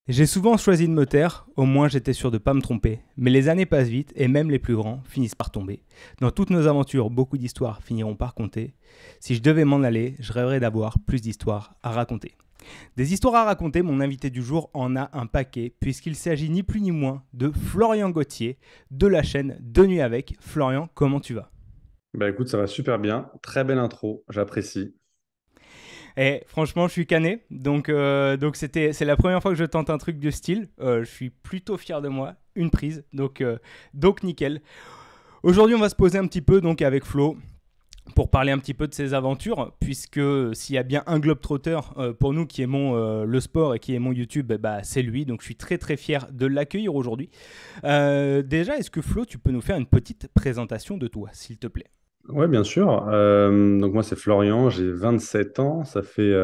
J'ai souvent choisi de me taire, au moins j'étais sûr de ne pas me tromper. Mais les années passent vite et même les plus grands finissent par tomber. Dans toutes nos aventures, beaucoup d'histoires finiront par compter. Si je devais m'en aller, je rêverais d'avoir plus d'histoires à raconter. Des histoires à raconter, mon invité du jour en a un paquet, puisqu'il s'agit ni plus ni moins de Florian Gauthier, de la chaîne De Nuit Avec. Florian, comment tu vas? Bah écoute, ça va super bien. Très belle intro, j'apprécie. Et franchement, je suis cané, c'est la première fois que je tente un truc de style. Je suis plutôt fier de moi, une prise, donc nickel. Aujourd'hui, on va se poser un petit peu donc avec Flo pour parler un petit peu de ses aventures, puisque s'il y a bien un globetrotter pour nous qui aimons le sport et qui aimons YouTube, c'est lui. Donc je suis très très fier de l'accueillir aujourd'hui. Déjà, est-ce que Flo, tu peux nous faire une petite présentation de toi, s'il te plaît? Ouais, bien sûr. Donc moi, c'est Florian, j'ai 27 ans. Ça fait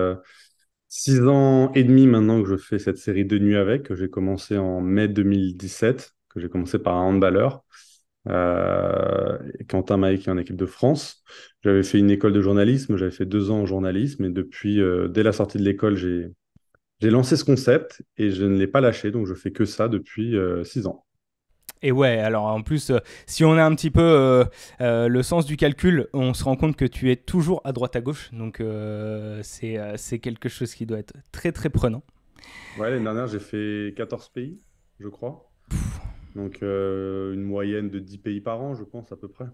6 ans et demi maintenant que je fais cette série de nuit avec, que j'ai commencé en mai 2017, que j'ai commencé par un handballeur, et Quentin Maé qui est en équipe de France. J'avais fait une école de journalisme, j'avais fait 2 ans en journalisme, et depuis, dès la sortie de l'école, j'ai lancé ce concept et je ne l'ai pas lâché, donc je fais que ça depuis 6 ans. Et ouais, alors en plus, si on a un petit peu le sens du calcul, on se rend compte que tu es toujours à droite à gauche. C'est quelque chose qui doit être très très prenant. Ouais, l'année dernière, j'ai fait 14 pays, je crois. Donc, une moyenne de 10 pays par an, je pense, à peu près.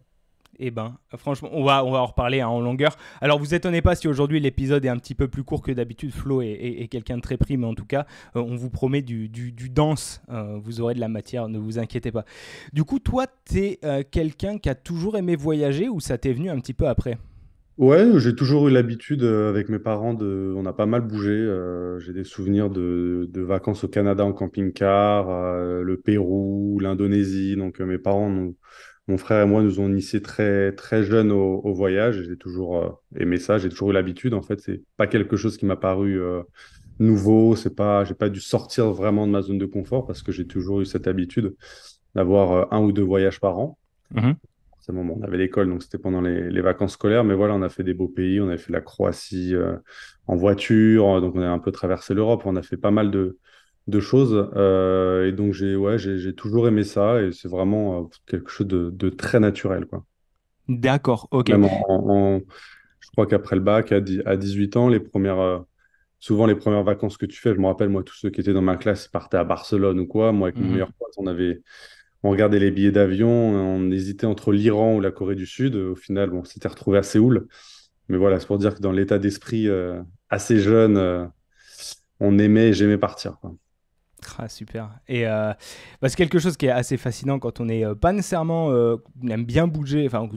Eh ben, franchement, on va en reparler hein, en longueur. Alors, vous étonnez pas si aujourd'hui l'épisode est un petit peu plus court que d'habitude. Flo est quelqu'un de très pris, mais en tout cas, on vous promet du dense. Vous aurez de la matière, ne vous inquiétez pas. Du coup, toi, t'es quelqu'un qui a toujours aimé voyager ou ça t'est venu un petit peu après? Ouais, j'ai toujours eu l'habitude avec mes parents on a pas mal bougé. J'ai des souvenirs de vacances au Canada en camping-car, le Pérou, l'Indonésie. Donc mes parents, mon frère et moi nous ont initiés très très jeunes au voyage. Et j'ai toujours aimé ça. J'ai toujours eu l'habitude. En fait, c'est pas quelque chose qui m'a paru nouveau. J'ai pas dû sortir vraiment de ma zone de confort parce que j'ai toujours eu cette habitude d'avoir un ou deux voyages par an. Mhm. C'est bon, on avait l'école, donc c'était pendant les vacances scolaires. Mais voilà, on a fait des beaux pays. On avait fait la Croatie en voiture. Donc, on a un peu traversé l'Europe. On a fait pas mal de choses. Et donc, j'ai toujours aimé ça. Et c'est vraiment quelque chose de très naturel, quoi. D'accord, ok. Même je crois qu'après le bac, à 18 ans, souvent les premières vacances que tu fais, je me rappelle, moi, tous ceux qui étaient dans ma classe, ils partaient à Barcelone ou quoi. Moi, avec mon Mhm. meilleur pote, on regardait les billets d'avion, on hésitait entre l'Iran ou la Corée du Sud. Au final, bon, on s'était retrouvé à Séoul. Mais voilà, c'est pour dire que dans l'état d'esprit assez jeune, on aimait et j'aimais partir, quoi. Ah, super. C'est quelque chose qui est assez fascinant quand on est pas nécessairement, on aime bien bouger, enfin,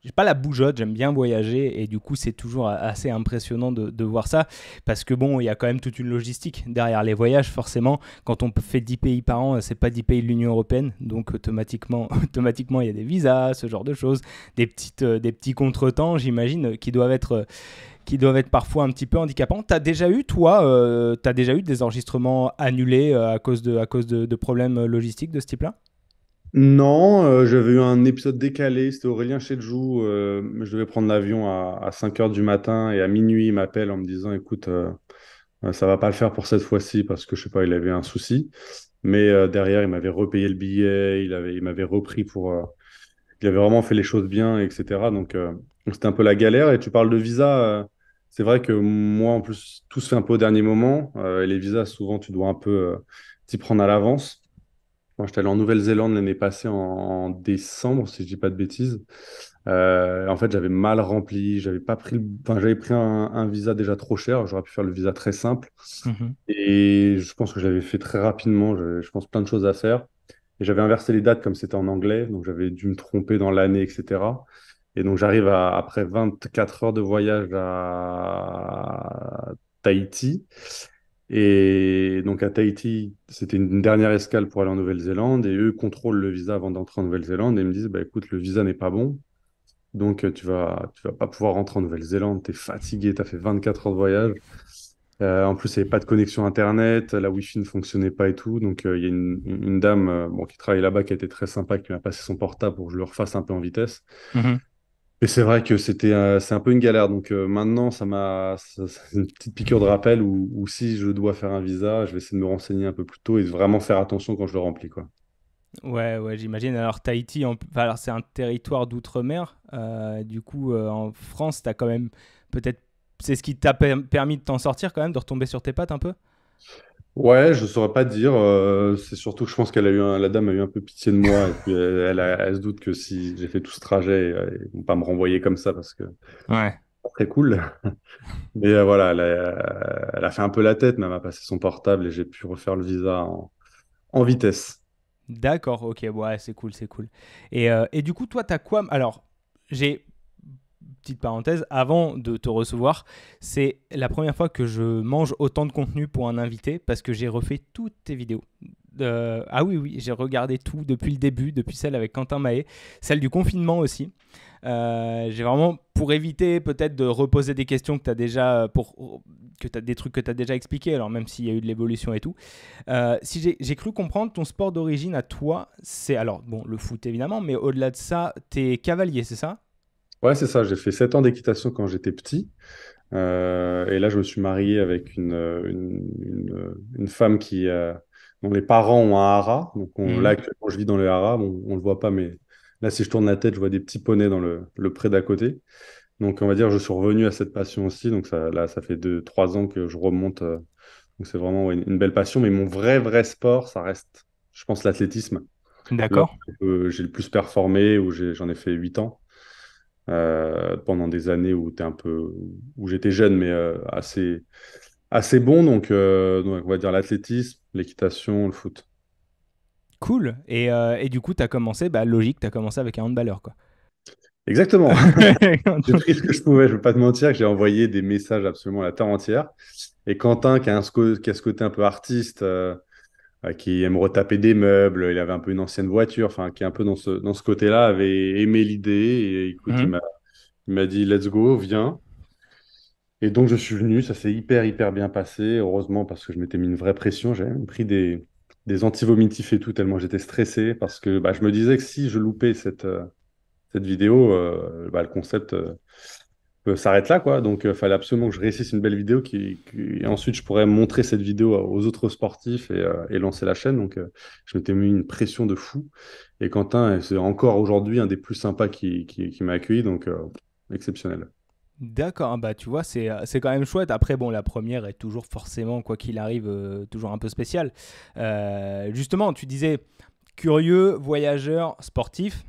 j'ai pas la bougeotte, j'aime bien voyager et du coup c'est toujours assez impressionnant de voir ça parce que bon, il y a quand même toute une logistique derrière les voyages forcément. Quand on fait 10 pays par an, c'est pas 10 pays de l'Union Européenne, donc automatiquement il y a des visas, ce genre de choses, des petits contretemps, j'imagine, qui doivent être parfois un petit peu handicapants. T'as déjà eu, toi, t'as déjà eu des enregistrements annulés à cause de problèmes logistiques de ce type-là? Non, j'avais eu un épisode décalé, c'était Aurélien Chedjou. Je devais prendre l'avion à 5 heures du matin et à minuit, il m'appelle en me disant, écoute, ça va pas le faire pour cette fois-ci parce que je sais pas, il avait un souci. Mais derrière, il m'avait repayé le billet, il m'avait repris il avait vraiment fait les choses bien, etc. Donc c'était un peu la galère. Et tu parles de visa, c'est vrai que moi, en plus, tout se fait un peu au dernier moment. Et les visas, souvent, tu dois un peu t'y prendre à l'avance. Moi, j'étais allé en Nouvelle-Zélande l'année passée en décembre, si je dis pas de bêtises. En fait, j'avais mal rempli, j'avais pas pris, enfin, j'avais pris un visa déjà trop cher. J'aurais pu faire le visa très simple. Mhm. Et je pense que je l'avais fait très rapidement. J'avais, je pense, plein de choses à faire. Et j'avais inversé les dates comme c'était en anglais, donc j'avais dû me tromper dans l'année, etc. Et donc j'arrive après 24 heures de voyage à Tahiti. Et donc à Tahiti, c'était une dernière escale pour aller en Nouvelle-Zélande. Et eux contrôlent le visa avant d'entrer en Nouvelle-Zélande et ils me disent, bah, écoute, le visa n'est pas bon. Donc tu vas pas pouvoir rentrer en Nouvelle-Zélande. Tu es fatigué, tu as fait 24 heures de voyage. En plus, il n'y avait pas de connexion Internet, la Wi-Fi ne fonctionnait pas et tout. Donc, il y a une dame bon, qui travaille là-bas qui a été très sympa, qui m'a passé son portable pour que je le refasse un peu en vitesse. Mhm. Et c'est vrai que c'est un peu une galère. Donc maintenant, c'est une petite piqûre de rappel où si je dois faire un visa, je vais essayer de me renseigner un peu plus tôt et de vraiment faire attention quand je le remplis, quoi. Ouais, ouais, j'imagine. Alors, Tahiti, enfin, alors, c'est un territoire d'outre-mer. Du coup, en France, t'as quand même peut-être. C'est ce qui t'a permis de t'en sortir quand même, de retomber sur tes pattes un peu. Ouais, je saurais pas te dire. C'est surtout que je pense la dame a eu un peu pitié de moi et puis elle se doute que si j'ai fait tout ce trajet, ils vont pas me renvoyer comme ça parce que Ouais. c'est pas très cool. Mais voilà, elle a fait un peu la tête, mais elle m'a passé son portable et j'ai pu refaire le visa en vitesse. D'accord, ok, ouais, c'est cool, c'est cool. Et du coup, toi, t'as quoi? Alors, j'ai petite parenthèse, avant de te recevoir, c'est la première fois que je mange autant de contenu pour un invité parce que j'ai refait toutes tes vidéos. Ah oui, oui, j'ai regardé tout depuis le début, depuis celle avec Quentin Mahé, celle du confinement aussi. J'ai vraiment, pour éviter peut-être de reposer des questions que tu as déjà, que tu as des trucs que tu as déjà expliqués, alors même s'il y a eu de l'évolution et tout. Si j'ai cru comprendre, ton sport d'origine à toi, c'est alors, bon, le foot évidemment, mais au-delà de ça, t'es cavalier, c'est ça? Ouais, c'est ça. J'ai fait 7 ans d'équitation quand j'étais petit. Et là, je me suis marié avec une femme dont les parents ont un haras. Donc là, Mhm. actuellement, je vis dans le haras. Bon, on ne le voit pas, mais là, si je tourne la tête, je vois des petits poneys dans le pré d'à côté. Donc, on va dire, je suis revenu à cette passion aussi. Donc, là, ça fait 3 ans que je remonte. Donc, c'est vraiment ouais, une belle passion. Mais mon vrai sport, ça reste, je pense, l'athlétisme. Là D'accord. où j'ai le plus performé, où j'en ai fait 8 ans pendant des années où j'étais jeune, mais assez bon. Donc, on va dire l'athlétisme, l'équitation, le foot. Cool. Et du coup, tu as commencé, bah, logique, tu as commencé avec un handballeur, quoi. Exactement. J'ai pris ce que je pouvais. Je ne veux pas te mentir que j'ai envoyé des messages absolument à la terre entière. Et Quentin, qui a ce côté un peu artiste, qui aime retaper des meubles, il avait un peu une ancienne voiture, enfin, qui est un peu dans ce côté-là, avait aimé l'idée. Et écoute, Mhm. il m'a dit, let's go, viens. Et donc, je suis venu, ça s'est hyper bien passé, heureusement, parce que je m'étais mis une vraie pression. J'avais même pris des anti-vomitifs et tout, tellement j'étais stressé, parce que bah, je me disais que si je loupais cette vidéo, bah, le concept s'arrête là, quoi. Donc, il fallait absolument que je réussisse une belle vidéo et ensuite, je pourrais montrer cette vidéo aux autres sportifs et lancer la chaîne. Donc, je m'étais mis une pression de fou. Et Quentin, c'est encore aujourd'hui un des plus sympas qui m'a accueilli, donc exceptionnel. D'accord, ah bah tu vois, c'est quand même chouette. Après, bon, la première est toujours forcément, quoi qu'il arrive, toujours un peu spéciale. Justement, tu disais curieux, voyageur, sportif.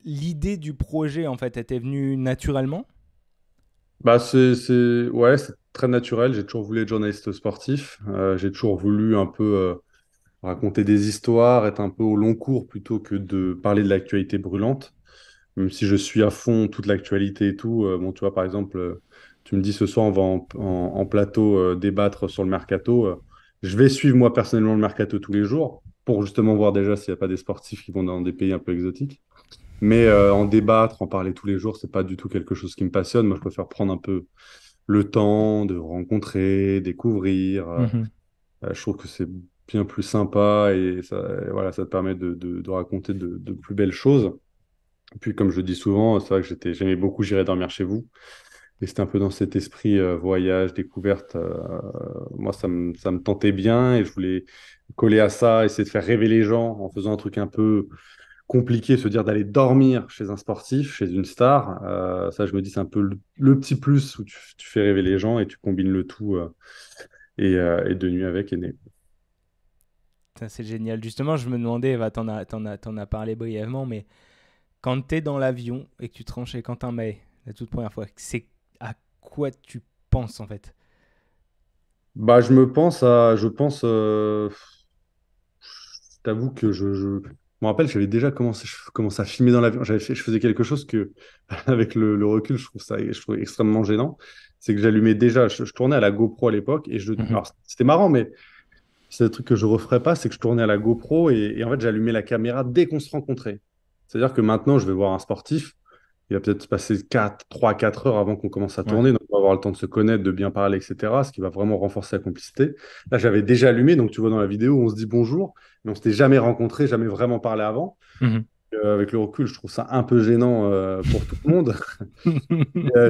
L'idée du projet, en fait, était venue naturellement. Bah, ouais, c'est très naturel. J'ai toujours voulu être journaliste sportif. J'ai toujours voulu un peu raconter des histoires, être un peu au long cours plutôt que de parler de l'actualité brûlante. Même si je suis à fond toute l'actualité et tout. Bon, tu vois, par exemple, tu me dis ce soir, on va en plateau débattre sur le mercato. Je vais suivre moi personnellement le mercato tous les jours pour justement voir déjà s'il n'y a pas des sportifs qui vont dans des pays un peu exotiques. Mais en débattre, en parler tous les jours, c'est pas du tout quelque chose qui me passionne. Moi, je préfère prendre un peu le temps de rencontrer, découvrir. Mhm. Je trouve que c'est bien plus sympa et voilà, ça te permet de raconter de plus belles choses. Et puis, comme je le dis souvent, c'est vrai que j'aimais beaucoup J'irai dormir chez vous. Et c'était un peu dans cet esprit voyage, découverte. Moi, ça me tentait bien et je voulais coller à ça, essayer de faire rêver les gens en faisant un truc un peu compliqué, se dire d'aller dormir chez un sportif, chez une star. Ça, je me dis, c'est un peu le petit plus où tu fais rêver les gens et tu combines le tout et de nuit avec est né. Ça, c'est génial. Justement, je me demandais, bah, t'en as parlé brièvement, mais quand t'es dans l'avion et que tu te rends chez Quentin May, la toute première fois, c'est à quoi tu penses, en fait? Bah, je pense, je t'avoue que je me rappelle, j'avais déjà commencé à filmer dans l'avion. Je faisais quelque chose que, avec le recul, je trouve extrêmement gênant. C'est que j'allumais déjà, je tournais à la GoPro à l'époque Mhm. alors c'était marrant, mais c'est un truc que je referais pas, c'est que je tournais à la GoPro et en fait, j'allumais la caméra dès qu'on se rencontrait. C'est-à-dire que maintenant, je vais voir un sportif, il va peut-être se passer 4 heures avant qu'on commence à Ouais. tourner, donc on va avoir le temps de se connaître, de bien parler, etc., ce qui va vraiment renforcer la complicité. Là, j'avais déjà allumé, donc tu vois dans la vidéo, on se dit bonjour, mais on s'était jamais rencontré, jamais vraiment parlé avant. Mhm. avec le recul, je trouve ça un peu gênant pour tout le monde.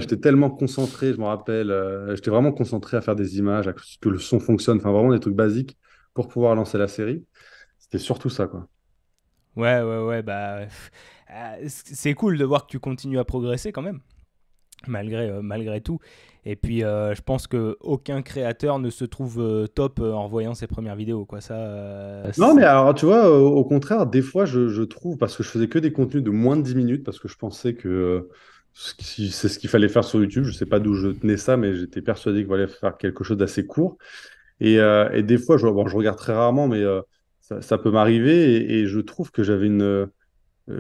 J'étais tellement concentré, je me rappelle, j'étais vraiment concentré à faire des images, à ce que le son fonctionne, enfin vraiment des trucs basiques pour pouvoir lancer la série. C'était surtout ça, quoi. Ouais, ouais, ouais, bah. C'est cool de voir que tu continues à progresser quand même, malgré tout. Et puis, je pense qu'aucun créateur ne se trouve top en revoyant ses premières vidéos, quoi. Ça, Non, mais alors, tu vois, au contraire, des fois, je trouve, parce que je faisais que des contenus de moins de 10 minutes, parce que je pensais que c'est ce qu'il fallait faire sur YouTube. Je sais pas d'où je tenais ça, mais j'étais persuadé qu'il fallait faire quelque chose d'assez court. Et des fois, bon, je regarde très rarement, mais ça peut m'arriver. Et je trouve que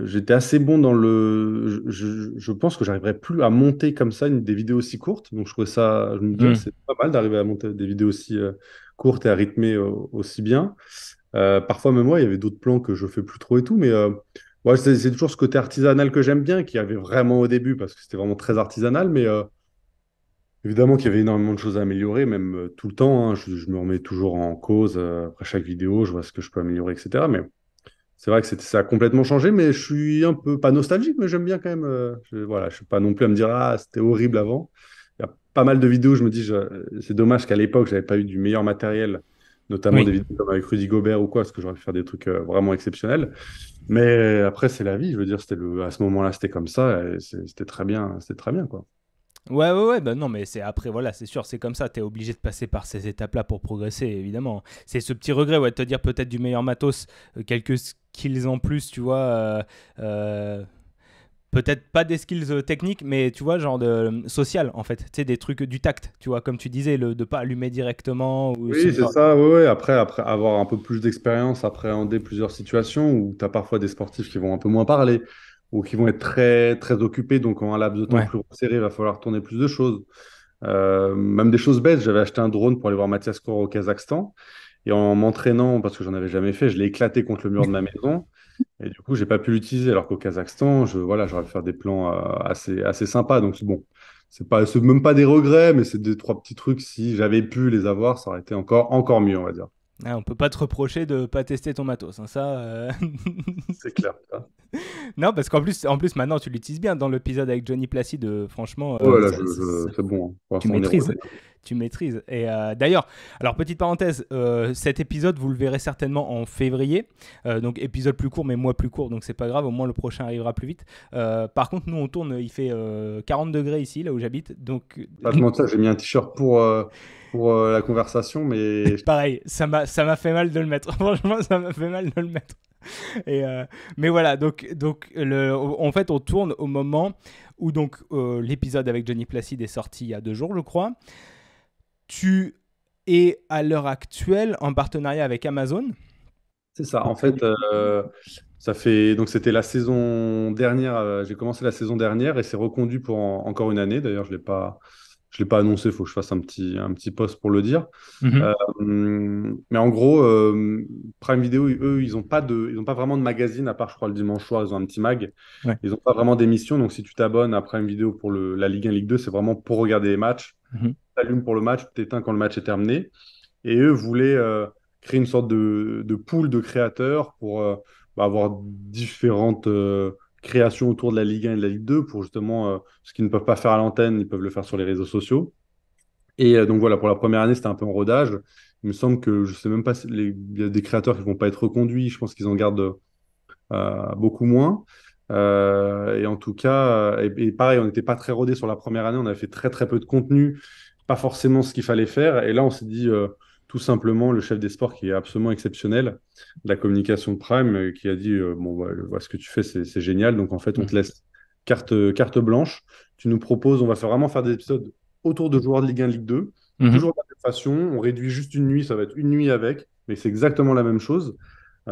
j'étais assez bon dans le. Je pense que j'arriverais plus à monter comme ça des vidéos aussi courtes. Donc, je trouvais ça. Je me disais, ah, hmm. c'est pas mal d'arriver à monter des vidéos aussi courtes et à rythmer aussi bien. Parfois, même moi, il y avait d'autres plans que je fais plus trop et tout, mais ouais, c'est toujours ce côté artisanal que j'aime bien, qui avait vraiment au début, parce que c'était vraiment très artisanal, mais évidemment qu'il y avait énormément de choses à améliorer, même tout le temps, hein. Je me remets toujours en cause après chaque vidéo, je vois ce que je peux améliorer, etc. Mais c'est vrai que ça a complètement changé, mais je suis un peu, pas nostalgique, mais j'aime bien quand même. Voilà, je suis pas non plus à me dire, ah, c'était horrible avant. Il y a pas mal de vidéos, je me dis, c'est dommage qu'à l'époque, j'avais pas eu du meilleur matériel, notamment des Oui. vidéos comme avec Rudy Gobert ou quoi, parce que j'aurais pu faire des trucs vraiment exceptionnels. Mais après, c'est la vie, je veux dire, à ce moment-là, c'était comme ça, et c'était très bien, quoi. Ouais, ouais, ouais, bah non, mais c'est après, voilà, c'est sûr, c'est comme ça, t'es obligé de passer par ces étapes-là pour progresser, évidemment. C'est ce petit regret, ouais, de te dire peut-être du meilleur matos, quelques skills en plus, tu vois, euh, peut-être pas des skills techniques, mais tu vois, genre de social, en fait, tu sais, des trucs du tact, tu vois, comme tu disais, de pas allumer directement, ou ce Oui, c'est genre. ça, ouais, ouais. Après avoir un peu plus d'expérience, appréhender plusieurs situations où tu as parfois des sportifs qui vont un peu moins parler ou qui vont être très, très occupés, donc en un laps de temps Ouais. plus resserré, il va falloir tourner plus de choses. Même des choses bêtes, j'avais acheté un drone pour aller voir Mathias Corp au Kazakhstan et en m'entraînant, parce que j'en avais jamais fait, je l'ai éclaté contre le mur de ma maison et du coup, j'ai pas pu l'utiliser alors qu'au Kazakhstan, voilà, j'aurais pu faire des plans assez sympas. Donc bon, c'est même pas des regrets, mais c'est deux, trois petits trucs. Si j'avais pu les avoir, ça aurait été encore mieux, on va dire. Ah, on peut pas te reprocher de pas tester ton matos, hein, ça. C'est clair, ça. Non, parce en plus, maintenant, tu l'utilises bien dans l'épisode avec Johnny Placide. Franchement, Ouais, là, c'est bon, hein. Pour tu l'instant, on est maîtrises. rodé. Tu maîtrises. Et d'ailleurs, alors petite parenthèse, cet épisode, vous le verrez certainement en février. Donc épisode plus court, mais mois plus court, donc c'est pas grave, au moins le prochain arrivera plus vite. Par contre, nous, on tourne, il fait 40 degrés ici, là où j'habite. Donc Pas te mentir, j'ai mis un t-shirt pour la conversation, mais pareil, ça m'a fait mal de le mettre. Franchement, ça m'a fait mal de le mettre. Et, mais voilà, en fait, on tourne au moment où donc l'épisode avec Johnny Placide est sorti il y a 2 jours, je crois. Tu es à l'heure actuelle en partenariat avec Amazon. c'est ça. En fait, ça fait donc c'était la saison dernière. J'ai commencé la saison dernière et c'est reconduit pour encore une année. D'ailleurs, je l'ai pas annoncé. Il faut que je fasse un petit post pour le dire. Mhm. Mais en gros, Prime Video, eux, ils ont pas vraiment de magazine à part, je crois, le dimanche soir. Ils ont un petit mag. Ouais. Ils n'ont pas vraiment d'émission. Donc, si tu t'abonnes à Prime Video pour la Ligue 1, Ligue 2, c'est vraiment pour regarder les matchs. Mhm. Tu allumes pour le match, tu t'éteins quand le match est terminé. Et eux voulaient créer une sorte de pool de créateurs pour avoir différentes créations autour de la Ligue 1 et de la Ligue 2 pour justement ce qu'ils ne peuvent pas faire à l'antenne, ils peuvent le faire sur les réseaux sociaux. Et donc voilà, pour la première année, c'était un peu en rodage. Il me semble que je sais même pas, il y a des créateurs qui vont pas être reconduits. Je pense qu'ils en gardent beaucoup moins. Et en tout cas, et pareil, on n'était pas très rodés sur la première année. On avait fait très très peu de contenu, pas forcément ce qu'il fallait faire. Et là, on s'est dit tout simplement, le chef des sports qui est absolument exceptionnel, de la communication de Prime, qui a dit bon, ce que tu fais, c'est génial. Donc en fait, on te Mhm. laisse carte blanche. Tu nous proposes, on va vraiment faire des épisodes autour de joueurs de Ligue 1, Ligue 2. Mhm. Toujours de la même façon. On réduit juste une nuit, ça va être une nuit avec, mais c'est exactement la même chose. Et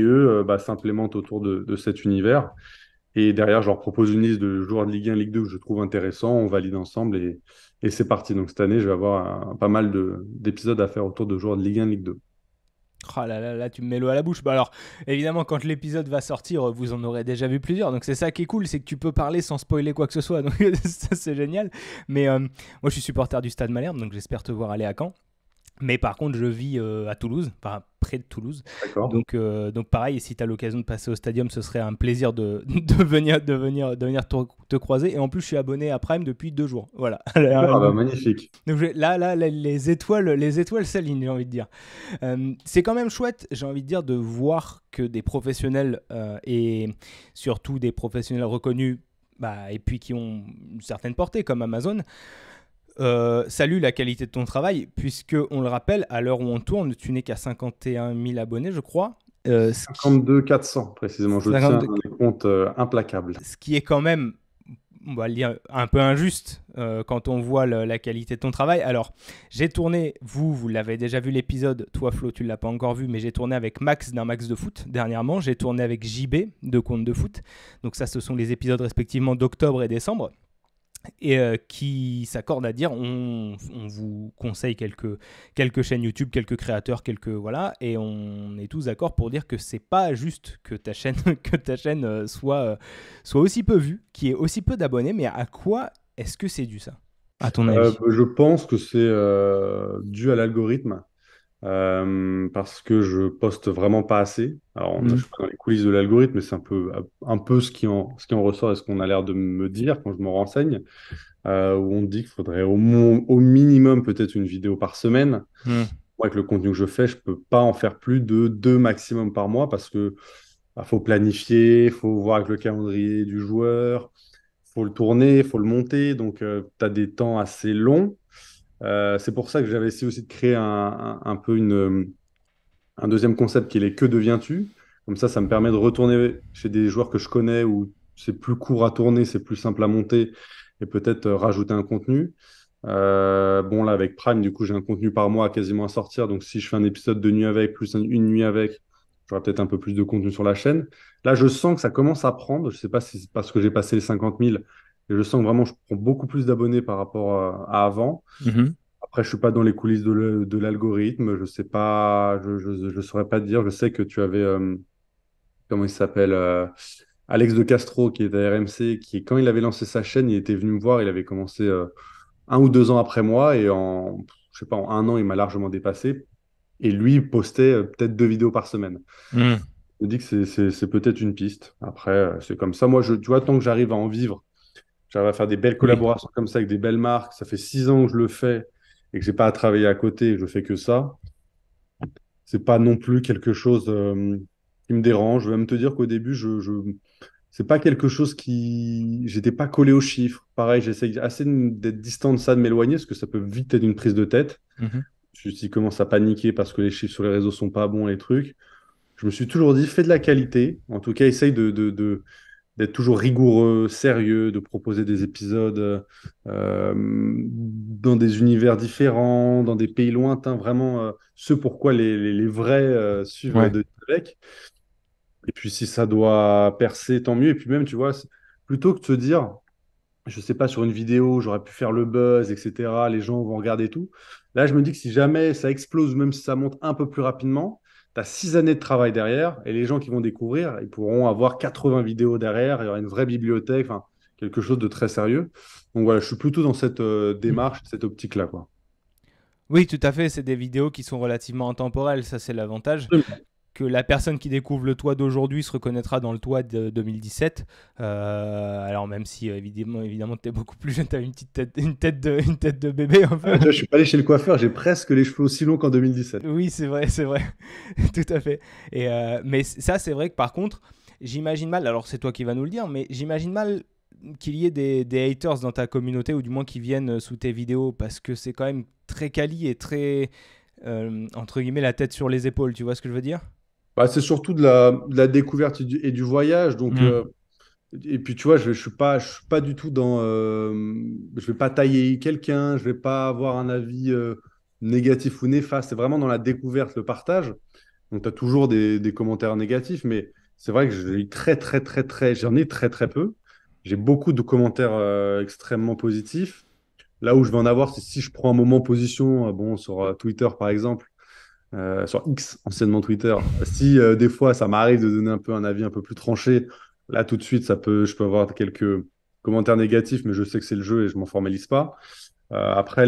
eux s'implémentent autour de cet univers. Et derrière, je leur propose une liste de joueurs de Ligue 1, Ligue 2 que je trouve intéressants. On valide ensemble et c'est parti. Donc cette année, je vais avoir pas mal d'épisodes à faire autour de joueurs de Ligue 1, Ligue 2. Oh là là là, tu me mets l'eau à la bouche. Bah alors, évidemment, quand l'épisode va sortir, vous en aurez déjà vu plusieurs. Donc c'est ça qui est cool, c'est que tu peux parler sans spoiler quoi que ce soit. Donc ça, c'est génial. Mais moi, je suis supporter du Stade Malherbe, donc j'espère te voir aller à Caen. Mais par contre, je vis à Toulouse, enfin près de Toulouse. D'accord. Donc pareil, si tu as l'occasion de passer au stadium, ce serait un plaisir de venir te croiser. Et en plus, je suis abonné à Prime depuis 2 jours. Voilà. Super, ah bah, magnifique. Donc là, les étoiles s'alignent, j'ai envie de dire. C'est quand même chouette, j'ai envie de dire, de voir que des professionnels et surtout des professionnels reconnus, bah, et puis qui ont une certaine portée, comme Amazon, saluent la qualité de ton travail, puisque on le rappelle, à l'heure où on tourne, tu n'es qu'à 51 000 abonnés, je crois. Ce qui, 52 400 précisément. Je tiens 52 un compte implacable. ce qui est quand même, on va le dire, un peu injuste quand on voit la qualité de ton travail. Alors, j'ai tourné, vous l'avez déjà vu l'épisode, toi Flo, tu ne l'as pas encore vu, mais j'ai tourné avec Max d'un Max de foot dernièrement, j'ai tourné avec JB de Compte de foot. Donc ça, ce sont les épisodes respectivement d'octobre et décembre. Et qui s'accordent à dire on vous conseille quelques chaînes YouTube, quelques créateurs, voilà, et on est tous d'accord pour dire que c'est pas juste que ta chaîne soit aussi peu vue, qu'il y ait aussi peu d'abonnés, mais à quoi est-ce que c'est dû ça, à ton avis? Je pense que c'est dû à l'algorithme. Parce que je poste vraiment pas assez. Alors, je Mhm. suis pas dans les coulisses de l'algorithme, mais c'est un peu ce qui en ressort et ce qu'on a l'air de me dire quand je me renseigne, où on dit qu'il faudrait au minimum peut-être une vidéo par semaine. Mhm. Moi, avec le contenu que je fais, je peux pas en faire plus de deux maximum par mois parce que faut planifier, faut voir avec le calendrier du joueur, faut le tourner, faut le monter, donc tu as des temps assez longs. C'est pour ça que j'avais essayé aussi de créer un peu un deuxième concept qui est les que deviens-tu. Comme ça me permet de retourner chez des joueurs que je connais où c'est plus court à tourner, c'est plus simple à monter et peut-être rajouter un contenu. Bon, là, avec Prime, du coup, j'ai un contenu par mois quasiment à sortir. Donc, si je fais un épisode de nuit avec, plus une nuit avec, j'aurai peut-être un peu plus de contenu sur la chaîne. Là, je sens que ça commence à prendre. Je sais pas si c'est parce que j'ai passé les 50 000. Et je sens que vraiment, je prends beaucoup plus d'abonnés par rapport à avant. Mhm. Après, je suis pas dans les coulisses de l'algorithme. Je sais pas, je saurais pas te dire. Je sais que tu avais, comment il s'appelle, Alex de Castro, qui est à RMC, qui, quand il avait lancé sa chaîne, il était venu me voir. Il avait commencé 1 ou 2 ans après moi. Et je sais pas, en 1 an, il m'a largement dépassé. Et lui, il postait peut-être 2 vidéos par semaine. Mhm. Je me dis que c'est peut-être une piste. Après, c'est comme ça. Moi, tu vois, tant que j'arrive à en vivre, j'arrive à faire des belles Oui. collaborations comme ça avec des belles marques. Ça fait 6 ans que je le fais et que j'ai pas à travailler à côté. Je fais que ça. C'est pas non plus quelque chose qui me dérange. Je vais même te dire qu'au début, c'est pas quelque chose qui. J'étais pas collé aux chiffres. Pareil, j'essaie assez d'être distant de ça, de m'éloigner, parce que ça peut vite être une prise de tête. Mhm. Je commence à paniquer parce que les chiffres sur les réseaux sont pas bons, les trucs. Je me suis toujours dit, fais de la qualité. En tout cas, essaye d'être toujours rigoureux, sérieux, de proposer des épisodes dans des univers différents, dans des pays lointains, vraiment ce pourquoi les vrais suivent Ouais. de avec. Et puis si ça doit percer, tant mieux. Et puis même, tu vois, plutôt que de se dire, je sais pas, sur une vidéo, j'aurais pu faire le buzz, etc. Les gens vont regarder tout. Là, je me dis que si jamais ça explose, même si ça monte un peu plus rapidement, tu as 6 années de travail derrière et les gens qui vont découvrir, ils pourront avoir 80 vidéos derrière. Il y aura une vraie bibliothèque, enfin, quelque chose de très sérieux. Donc voilà, je suis plutôt dans cette démarche, cette optique-là, quoi. Oui, tout à fait, c'est des vidéos qui sont relativement intemporelles, ça c'est l'avantage. Absolument. Que la personne qui découvre le toit d'aujourd'hui se reconnaîtra dans le toit de 2017. Alors même si évidemment tu es beaucoup plus jeune, tu as une tête de bébé un peu. Ah, tu vois, je suis pas allé chez le coiffeur, j'ai presque les cheveux aussi longs qu'en 2017. Oui, c'est vrai, c'est vrai. Tout à fait. Mais ça, c'est vrai que par contre, j'imagine mal, alors c'est toi qui vas nous le dire, mais j'imagine mal qu'il y ait des haters dans ta communauté, ou du moins qui viennent sous tes vidéos, parce que c'est quand même très quali et très, entre guillemets, la tête sur les épaules, tu vois ce que je veux dire? Bah, c'est surtout de la découverte et du voyage. Donc, Mm. et puis, tu vois, je suis pas du tout dans. Je vais pas tailler quelqu'un, je vais pas avoir un avis négatif ou néfaste. C'est vraiment dans la découverte, le partage. Donc, tu as toujours des commentaires négatifs, mais c'est vrai que j'en ai très, très peu. J'ai beaucoup de commentaires extrêmement positifs. Là où je vais en avoir, c'est si je prends un moment position, bon, sur Twitter, par exemple, sur X, anciennement Twitter. Si des fois ça m'arrive de donner un peu un avis un peu plus tranché, là tout de suite je peux avoir quelques commentaires négatifs, mais je sais que c'est le jeu et je m'en formalise pas. Après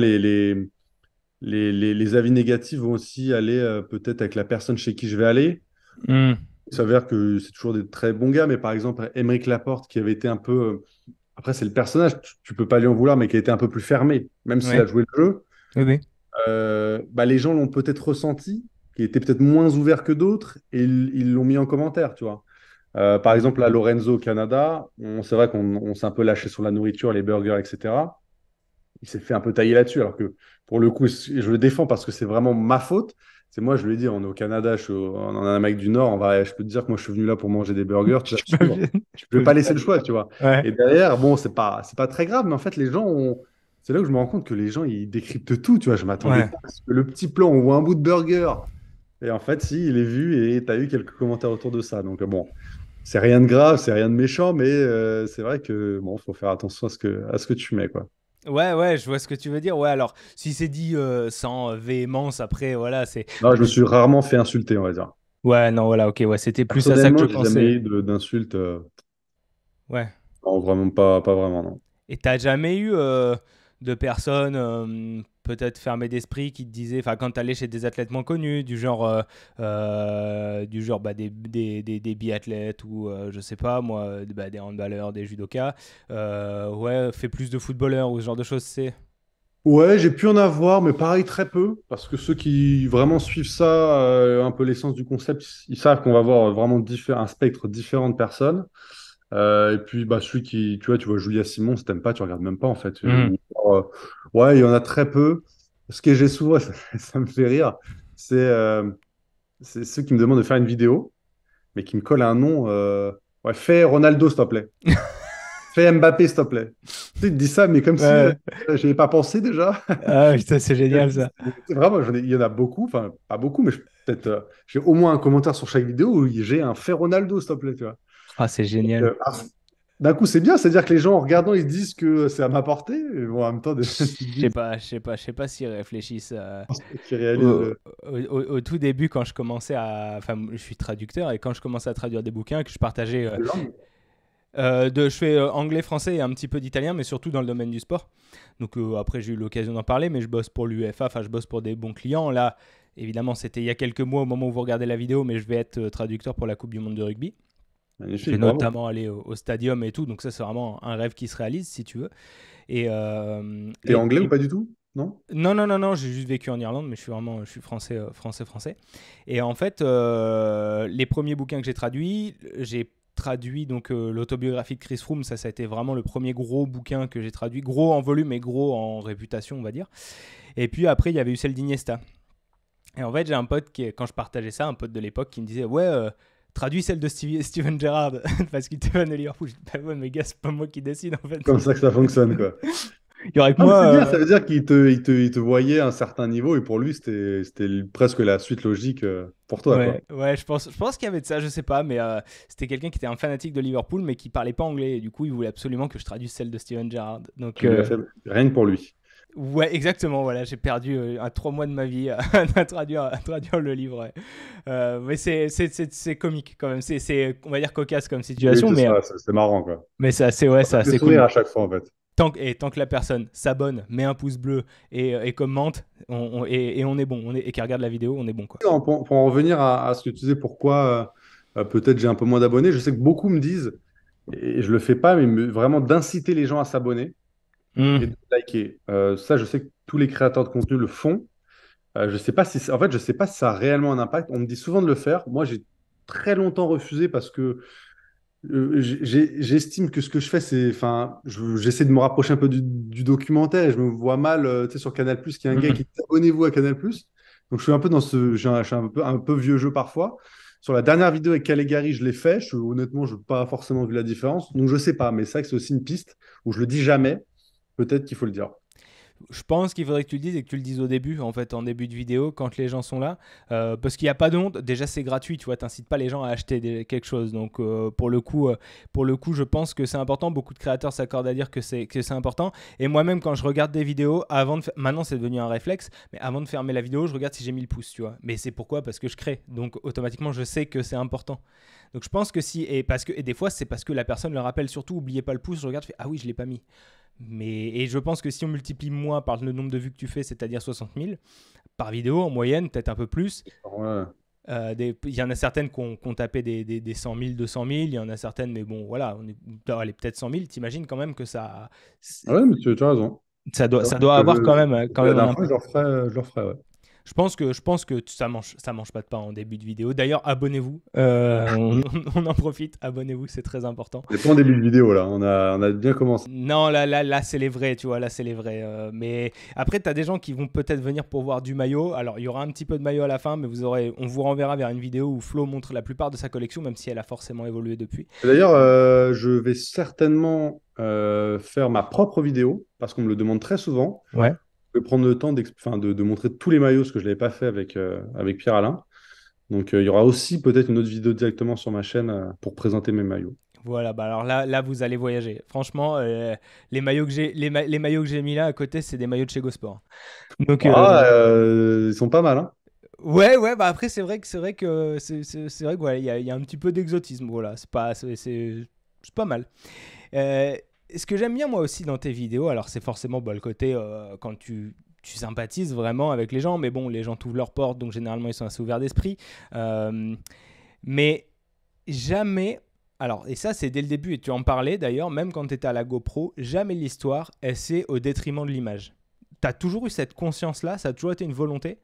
les avis négatifs vont aussi aller peut-être avec la personne chez qui je vais aller. Hmm. Il s'avère que c'est toujours des très bons gars, mais par exemple, Aymeric Laporte, qui avait été un peu. Après, c'est le personnage, tu peux pas lui en vouloir, mais qui a été un peu plus fermé, même s'il Ouais. a joué le jeu. Oui, oui. Bah, les gens l'ont peut-être ressenti, qui était peut-être moins ouvert que d'autres, et ils l'ont mis en commentaire, tu vois. Par exemple, à Lorenzo au Canada, c'est vrai qu'on s'est un peu lâché sur la nourriture, les burgers, etc. Il s'est fait un peu tailler là-dessus, alors que pour le coup, je le défends parce que c'est vraiment ma faute. C'est moi, je lui ai dit, on est au Canada, on est en Amérique du Nord, je peux te dire que moi, je suis venu là pour manger des burgers, tu vas Tu peux suivre. bien, tu Je vais peux pas bien laisser le aller. choix, tu vois. Ouais. Et derrière, bon, c'est pas très grave, mais en fait, les gens ont. C'est là que je me rends compte que les gens, ils décryptent tout, tu vois. Je m'attendais Ouais. pas à ce que le petit plan, on voit un bout de burger. Et en fait, si, il est vu et tu as eu quelques commentaires autour de ça. Donc, bon, c'est rien de grave, c'est rien de méchant, mais c'est vrai que, bon, faut faire attention à ce que tu mets, quoi. Ouais, ouais, je vois ce que tu veux dire. Ouais, alors, si c'est dit sans véhémence, après, voilà, c'est. Non, je me suis rarement fait insulter, on va dire. Ouais, non, voilà, ok, ouais, c'était plus à ça que je Personnellement, j'ai jamais pensais. eu d'insultes. Ouais. Non, vraiment pas vraiment, non. Et t'as jamais eu de personnes peut-être fermées d'esprit qui te disaient, enfin quand t'allais chez des athlètes moins connus, du genre bah, des biathlètes ou je sais pas moi, bah, des handballeurs, des judokas, ouais, fais plus de footballeurs ou ce genre de choses, c'est. Ouais, j'ai pu en avoir, mais pareil, très peu, parce que ceux qui vraiment suivent ça, un peu l'essence du concept, ils savent qu'on va avoir vraiment un spectre différent de personnes. Et puis, bah, celui qui, tu vois, Julia Simon, si t'aimes pas, tu regardes même pas, en fait. Mhm. Ouais, il y en a très peu. Ce que j'ai souvent, ça me fait rire, c'est ceux qui me demandent de faire une vidéo, mais qui me collent un nom. Ouais, fais Ronaldo, s'il te plaît. Fais Mbappé, s'il te plaît. Tu sais, ils te disent ça, mais comme si Ouais. j'y ai pas pensé déjà. Ah putain, c'est génial ça. C'est vraiment, il y en a beaucoup, enfin, pas beaucoup, mais peut-être, j'ai au moins un commentaire sur chaque vidéo où j'ai un fait Ronaldo, s'il te plaît, tu vois. Ah, c'est génial. D'un coup, c'est bien, c'est-à-dire que les gens, en regardant, ils se disent que c'est à ma portée, et bon, en même temps, tu te Je sais dis, pas, je sais pas, je sais pas s'ils réfléchissent. qu'ils réalisent Au, le. au tout début, quand je commençais à. Enfin, je suis traducteur et quand je commençais à traduire des bouquins, que je partageais. Le langue. Je fais anglais, français et un petit peu d'italien, mais surtout dans le domaine du sport. Donc après, j'ai eu l'occasion d'en parler, mais je bosse pour l'UEFA, enfin, je bosse pour des bons clients. Là, évidemment, c'était il y a quelques mois au moment où vous regardez la vidéo, mais je vais être traducteur pour la Coupe du Monde de rugby. Je vais Magnifique, bravo. notamment aller au stadium et tout, donc ça, c'est vraiment un rêve qui se réalise, si tu veux. Et, euh, T'es et, anglais ou et pas du tout? Non? Non, non, non, non, j'ai juste vécu en Irlande, mais je suis français, français, français. Et en fait, les premiers bouquins que j'ai traduit donc l'autobiographie de Chris Froome, ça a été vraiment le premier gros bouquin que j'ai traduit, gros en volume et gros en réputation, on va dire. Et puis après, il y avait eu celle d'Iniesta. Et en fait, j'ai un pote quand je partageais ça, un pote de l'époque qui me disait, ouais, traduis celle de Steven Gerrard parce qu'il était fan de Liverpool. Je dis, bah ouais, mais gars, c'est pas moi qui décide en fait. Comme ça que ça fonctionne, quoi. Il y aurait que Ah, mais c'est bien, moi. ça veut dire qu'il te voyait à un certain niveau, et pour lui, c'était presque la suite logique pour toi, Ouais, quoi. ouais, je pense qu'il y avait de ça, je sais pas, mais c'était quelqu'un qui était un fanatique de Liverpool, mais qui parlait pas anglais, et du coup, il voulait absolument que je traduise celle de Steven Gerrard. Donc, Tu lui as fait rien que pour lui. ouais, exactement, voilà, j'ai perdu 3 mois de ma vie à traduire le livre. Ouais. Mais c'est comique quand même, on va dire cocasse comme Oui, situation, c'est mais, ça, c'est marrant, quoi. c'est assez, ouais, c'est Ça fait assez sourire comique. à chaque fois, en fait. Tant que la personne s'abonne, met un pouce bleu et commente, et on est bon, et qui regarde la vidéo, on est bon, quoi. Non, pour en revenir à ce que tu disais, pourquoi peut-être j'ai un peu moins d'abonnés, je sais que beaucoup me disent, et je le fais pas, mais vraiment d'inciter les gens à s'abonner et Hmm. de liker. Ça, je sais que tous les créateurs de contenu le font. Je sais pas si, en fait, je sais pas si ça a réellement un impact. On me dit souvent de le faire. Moi, j'ai très longtemps refusé parce que j'estime que ce que je fais, enfin, j'essaie de me rapprocher un peu du documentaire, et je me vois mal, tu sais, sur Canal+, qu'il y a un gars Hmm. qui dit abonnez-vous à Canal+. Donc, je suis un peu dans je suis un peu vieux jeu parfois. Sur la dernière vidéo avec Calegari, je l'ai fait. Honnêtement, je n'ai pas forcément vu la différence. Donc, je sais pas, mais c'est vrai que c'est aussi une piste où je le dis jamais. Peut-être qu'il faut le dire. Je pense qu'il faudrait que tu le dises et que tu le dises au début, en fait, en début de vidéo, quand les gens sont là. Parce qu'il n'y a pas de honte. Déjà, c'est gratuit, tu vois, t'incites pas les gens à acheter quelque chose. Donc, pour le coup, je pense que c'est important. Beaucoup de créateurs s'accordent à dire que c'est important. Et moi-même, quand je regarde des vidéos, maintenant, c'est devenu un réflexe, mais avant de fermer la vidéo, je regarde si j'ai mis le pouce, tu vois. Mais c'est pourquoi? Parce que je crée. Donc, automatiquement, je sais que c'est important. Donc, je pense que si. Et des fois, c'est parce que la personne le rappelle. Surtout, oubliez pas le pouce, je regarde, je fais, ah oui, je l'ai pas mis. Et je pense que si on multiplie moi par le nombre de vues que tu fais, c'est-à-dire 60 000, par vidéo en moyenne, peut-être un peu plus, Ouais. il y en a certaines qui ont tapé des 100 000, 200 000, il y en a certaines, mais bon, voilà, allez, peut-être 100 000, t'imagines quand même que Ah ouais, mais tu as raison. ça doit avoir quand La même un dernière fois, impact. je le ferai, ouais. Je pense que ça mange pas de pain en début de vidéo. D'ailleurs, abonnez-vous. On en profite. Abonnez-vous, c'est très important. On n'est pas en début de vidéo, là. On a bien commencé. Non, là, c'est les vrais, tu vois. Là, c'est les vrais. Mais après, t'as des gens qui vont peut-être venir pour voir du maillot. Alors, il y aura un petit peu de maillot à la fin, mais on vous renverra vers une vidéo où Flo montre la plupart de sa collection, même si elle a forcément évolué depuis. D'ailleurs, je vais certainement faire ma propre vidéo, parce qu'on me le demande très souvent. Ouais. Je vais prendre le temps de montrer tous les maillots, ce que je ne l'avais pas fait avec Pierre-Alain. Donc, il y aura aussi peut-être une autre vidéo directement sur ma chaîne pour présenter mes maillots. Voilà, bah alors là, vous allez voyager. Franchement, les maillots que j'ai mis là à côté, c'est des maillots de chez Gosport. Donc, Ah, ils sont pas mal, hein? ouais, bah après c'est vrai que c'est vrai que voilà, il y a un petit peu d'exotisme, voilà, c'est pas mal. Euh, Ce que j'aime bien moi aussi dans tes vidéos, alors c'est forcément bah, le côté quand tu sympathises vraiment avec les gens, mais bon, les gens t'ouvrent leurs portes, donc généralement ils sont assez ouverts d'esprit. Euh, mais jamais, alors et ça c'est dès le début et tu en parlais d'ailleurs, même quand tu étais à la GoPro, jamais l'histoire elle c'est au détriment de l'image. T'as toujours eu cette conscience là, ça a toujours été une volonté.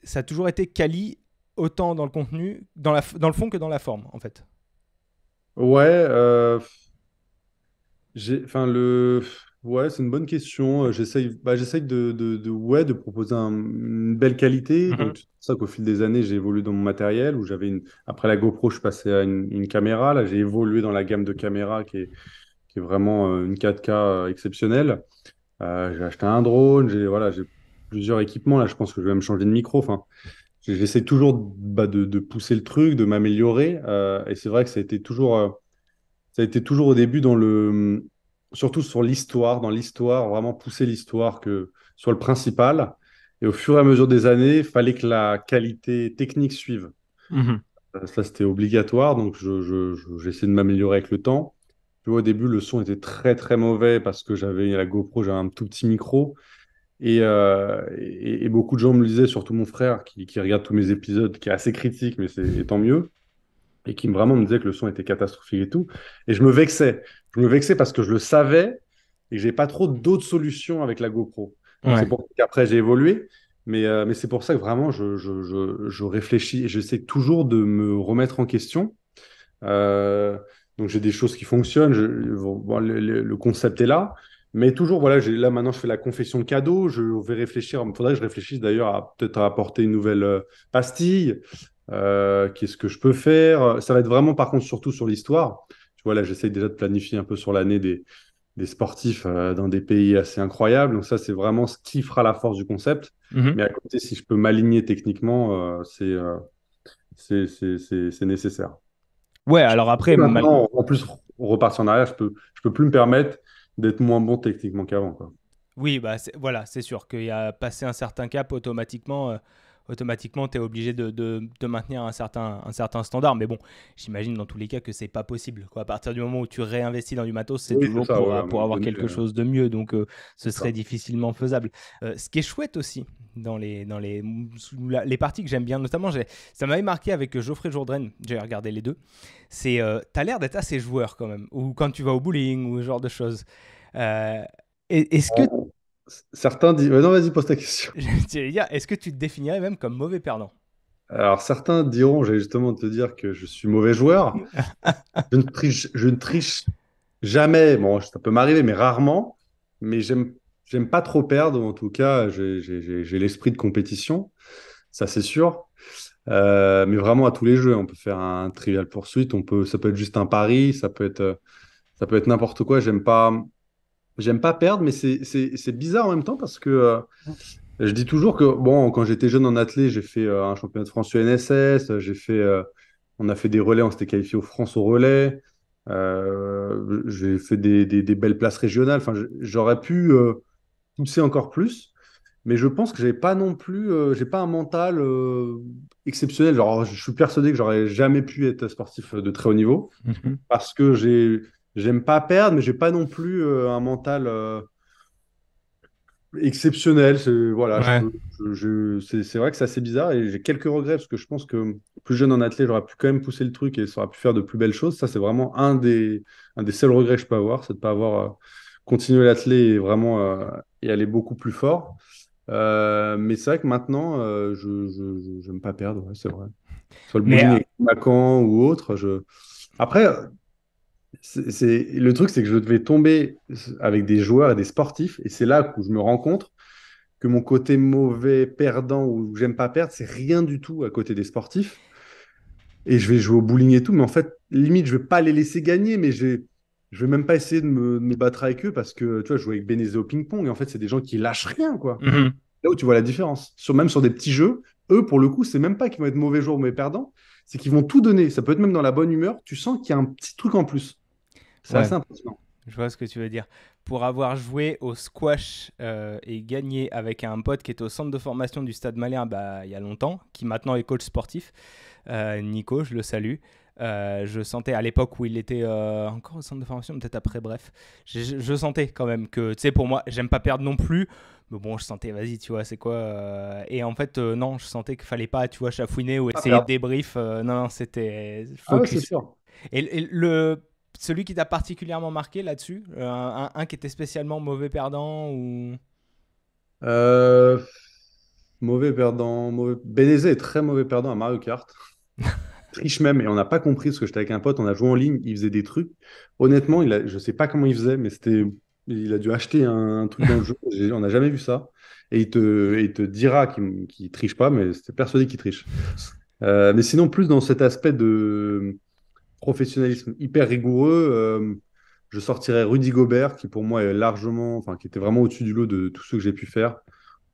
Ça a toujours été quali autant dans le contenu, dans le fond que dans la forme, en fait. Ouais, ouais, c'est une bonne question. J'essaye ouais, de proposer une belle qualité. Mhm. Donc, c'est pour ça qu'au fil des années, j'ai évolué dans mon matériel. Après la GoPro, je suis passé à une caméra. Là, j'ai évolué dans la gamme de caméras qui est vraiment une 4K exceptionnelle. J'ai acheté un drone. J'ai plusieurs équipements. Là, je pense que je vais me changer de micro. Enfin, j'essaie toujours de pousser le truc, de m'améliorer. Et c'est vrai que ça a été toujours au début surtout sur l'histoire, dans l'histoire, vraiment pousser l'histoire que soit le principal. Et au fur et à mesure des années, il fallait que la qualité technique suive. Mhm. Ça, c'était obligatoire, donc j'essaie de m'améliorer avec le temps. Tu vois, au début, le son était très très mauvais parce que j'avais la GoPro, j'avais un tout petit micro. Et beaucoup de gens me le disaient, surtout mon frère qui regarde tous mes épisodes, qui est assez critique, mais c'est et tant mieux et qui vraiment me disait que le son était catastrophique et tout. Et je me vexais. Je me vexais parce que je le savais et que j'ai pas trop d'autres solutions avec la GoPro. Donc c'est Ouais. pour ça qu'après j'ai évolué. Mais c'est pour ça que vraiment je réfléchis et j'essaie toujours de me remettre en question. Euh, donc j'ai des choses qui fonctionnent. Bon, le concept est là. Mais toujours, voilà, là maintenant je fais la confession de cadeau. Je vais réfléchir. Il faudrait que je réfléchisse d'ailleurs à peut-être à apporter une nouvelle pastille. Qu'est-ce que je peux faire? Ça va être vraiment, par contre, surtout sur l'histoire. Tu vois, là, j'essaye déjà de planifier un peu sur l'année des sportifs dans des pays assez incroyables. Donc ça, c'est vraiment ce qui fera la force du concept. Mhm. Mais à côté, si je peux m'aligner techniquement, c'est nécessaire. Ouais, Je alors peux après, maintenant, en plus, repartir en arrière, je peux plus me permettre d'être moins bon techniquement qu'avant, quoi. oui, bah voilà, c'est sûr qu'il y a passé un certain cap automatiquement, tu es obligé de maintenir un certain standard. Mais bon, j'imagine dans tous les cas que c'est pas possible, quoi. À partir du moment où tu réinvestis dans du matos, c'est Oui, c'est toujours ça, ouais, à un pour moment avoir donné, quelque chose de mieux. Donc, ce c'est serait ça. difficilement faisable. Ce qui est chouette aussi les parties que j'aime bien, notamment, ça m'avait marqué avec Geoffrey Jourdain, j'ai regardé les deux. C'est, t'as l'air d'être assez joueur quand même, ou quand tu vas au bowling ou ce genre de choses. Euh, Est-ce que Certains disent... non, vas-y, pose ta question. j'allais dire, est-ce que tu te définirais même comme mauvais perdant? Alors, certains diront, j'allais justement te dire que je suis mauvais joueur. Je ne triche jamais. Bon, ça peut m'arriver, mais rarement. Mais j'aime pas trop perdre. En tout cas, j'ai l'esprit de compétition. Ça, c'est sûr. Mais vraiment à tous les jeux. On peut faire un Trivial Pursuit. Ça peut être juste un pari. Ça peut être n'importe quoi. J'aime pas perdre, mais c'est bizarre en même temps parce que je dis toujours que, bon, quand j'étais jeune en athlée, j'ai fait un championnat de France UNSS, on a fait des relais, on s'était qualifié aux France au relais, j'ai fait des belles places régionales, enfin, j'aurais pu pousser encore plus, mais je pense que j'ai pas non plus, j'ai pas un mental exceptionnel. Genre, je suis persuadé que j'aurais jamais pu être sportif de très haut niveau Mhm. parce que j'aime pas perdre, mais j'ai pas non plus un mental exceptionnel. Voilà, je Ouais. peux, c'est vrai que c'est assez bizarre et j'ai quelques regrets parce que je pense que plus jeune en athlète, j'aurais pu quand même pousser le truc et ça aurait pu faire de plus belles choses. Ça, c'est vraiment un des seuls regrets que je peux avoir, c'est de pas avoir continué l'athlète et vraiment y aller beaucoup plus fort. Mais c'est vrai que maintenant, j'aime pas perdre, ouais, c'est vrai. Soit le Mais bowling avec Macan ou autre. Après, le truc, c'est que je devais tomber avec des joueurs et des sportifs, et c'est là où je me rends compte que mon côté mauvais perdant ou j'aime pas perdre, c'est rien du tout à côté des sportifs. Et je vais jouer au bowling et tout, mais en fait, limite, je vais pas les laisser gagner, mais je vais même pas essayer de me battre avec eux parce que, tu vois, je jouais avec Bénézé au ping-pong, et en fait, c'est des gens qui lâchent rien, quoi. mhm. Là où tu vois la différence. Même sur des petits jeux, eux, pour le coup, c'est même pas qu'ils vont être mauvais joueurs ou mauvais perdants, c'est qu'ils vont tout donner. Ça peut être même dans la bonne humeur, tu sens qu'il y a un petit truc en plus. C'est Ouais, assez impressionnant. je vois ce que tu veux dire. Pour avoir joué au squash et gagné avec un pote qui était au centre de formation du Stade Malherbe il y a longtemps, qui maintenant est coach sportif, Nico, je le salue. Je sentais à l'époque où il était encore au centre de formation, peut-être après, bref, je sentais quand même que, tu sais, pour moi, j'aime pas perdre non plus, mais bon, je sentais, vas-y, tu vois, c'est quoi et en fait, non, je sentais qu'il fallait pas, tu vois, chafouiner ou Pas essayer de perdre. débrief. Non, non, c'était Ah ouais, c'est focus. sûr. Celui qui t'a particulièrement marqué là-dessus, un qui était spécialement mauvais perdant ou... Euh, Mauvais perdant. Bénézé est très mauvais perdant à Mario Kart. Triche même, et on n'a pas compris parce que j'étais avec un pote, on a joué en ligne, il faisait des trucs. Honnêtement, je sais pas comment il faisait, mais il a dû acheter un truc dans le jeu. On n'a jamais vu ça. Et il te dira qu'il triche pas, mais c'était persuadé qu'il triche. Mais sinon, plus dans cet aspect de professionnalisme hyper rigoureux, je sortirais Rudy Gobert, qui pour moi est largement, enfin, qui était vraiment au-dessus du lot de tout ce que j'ai pu faire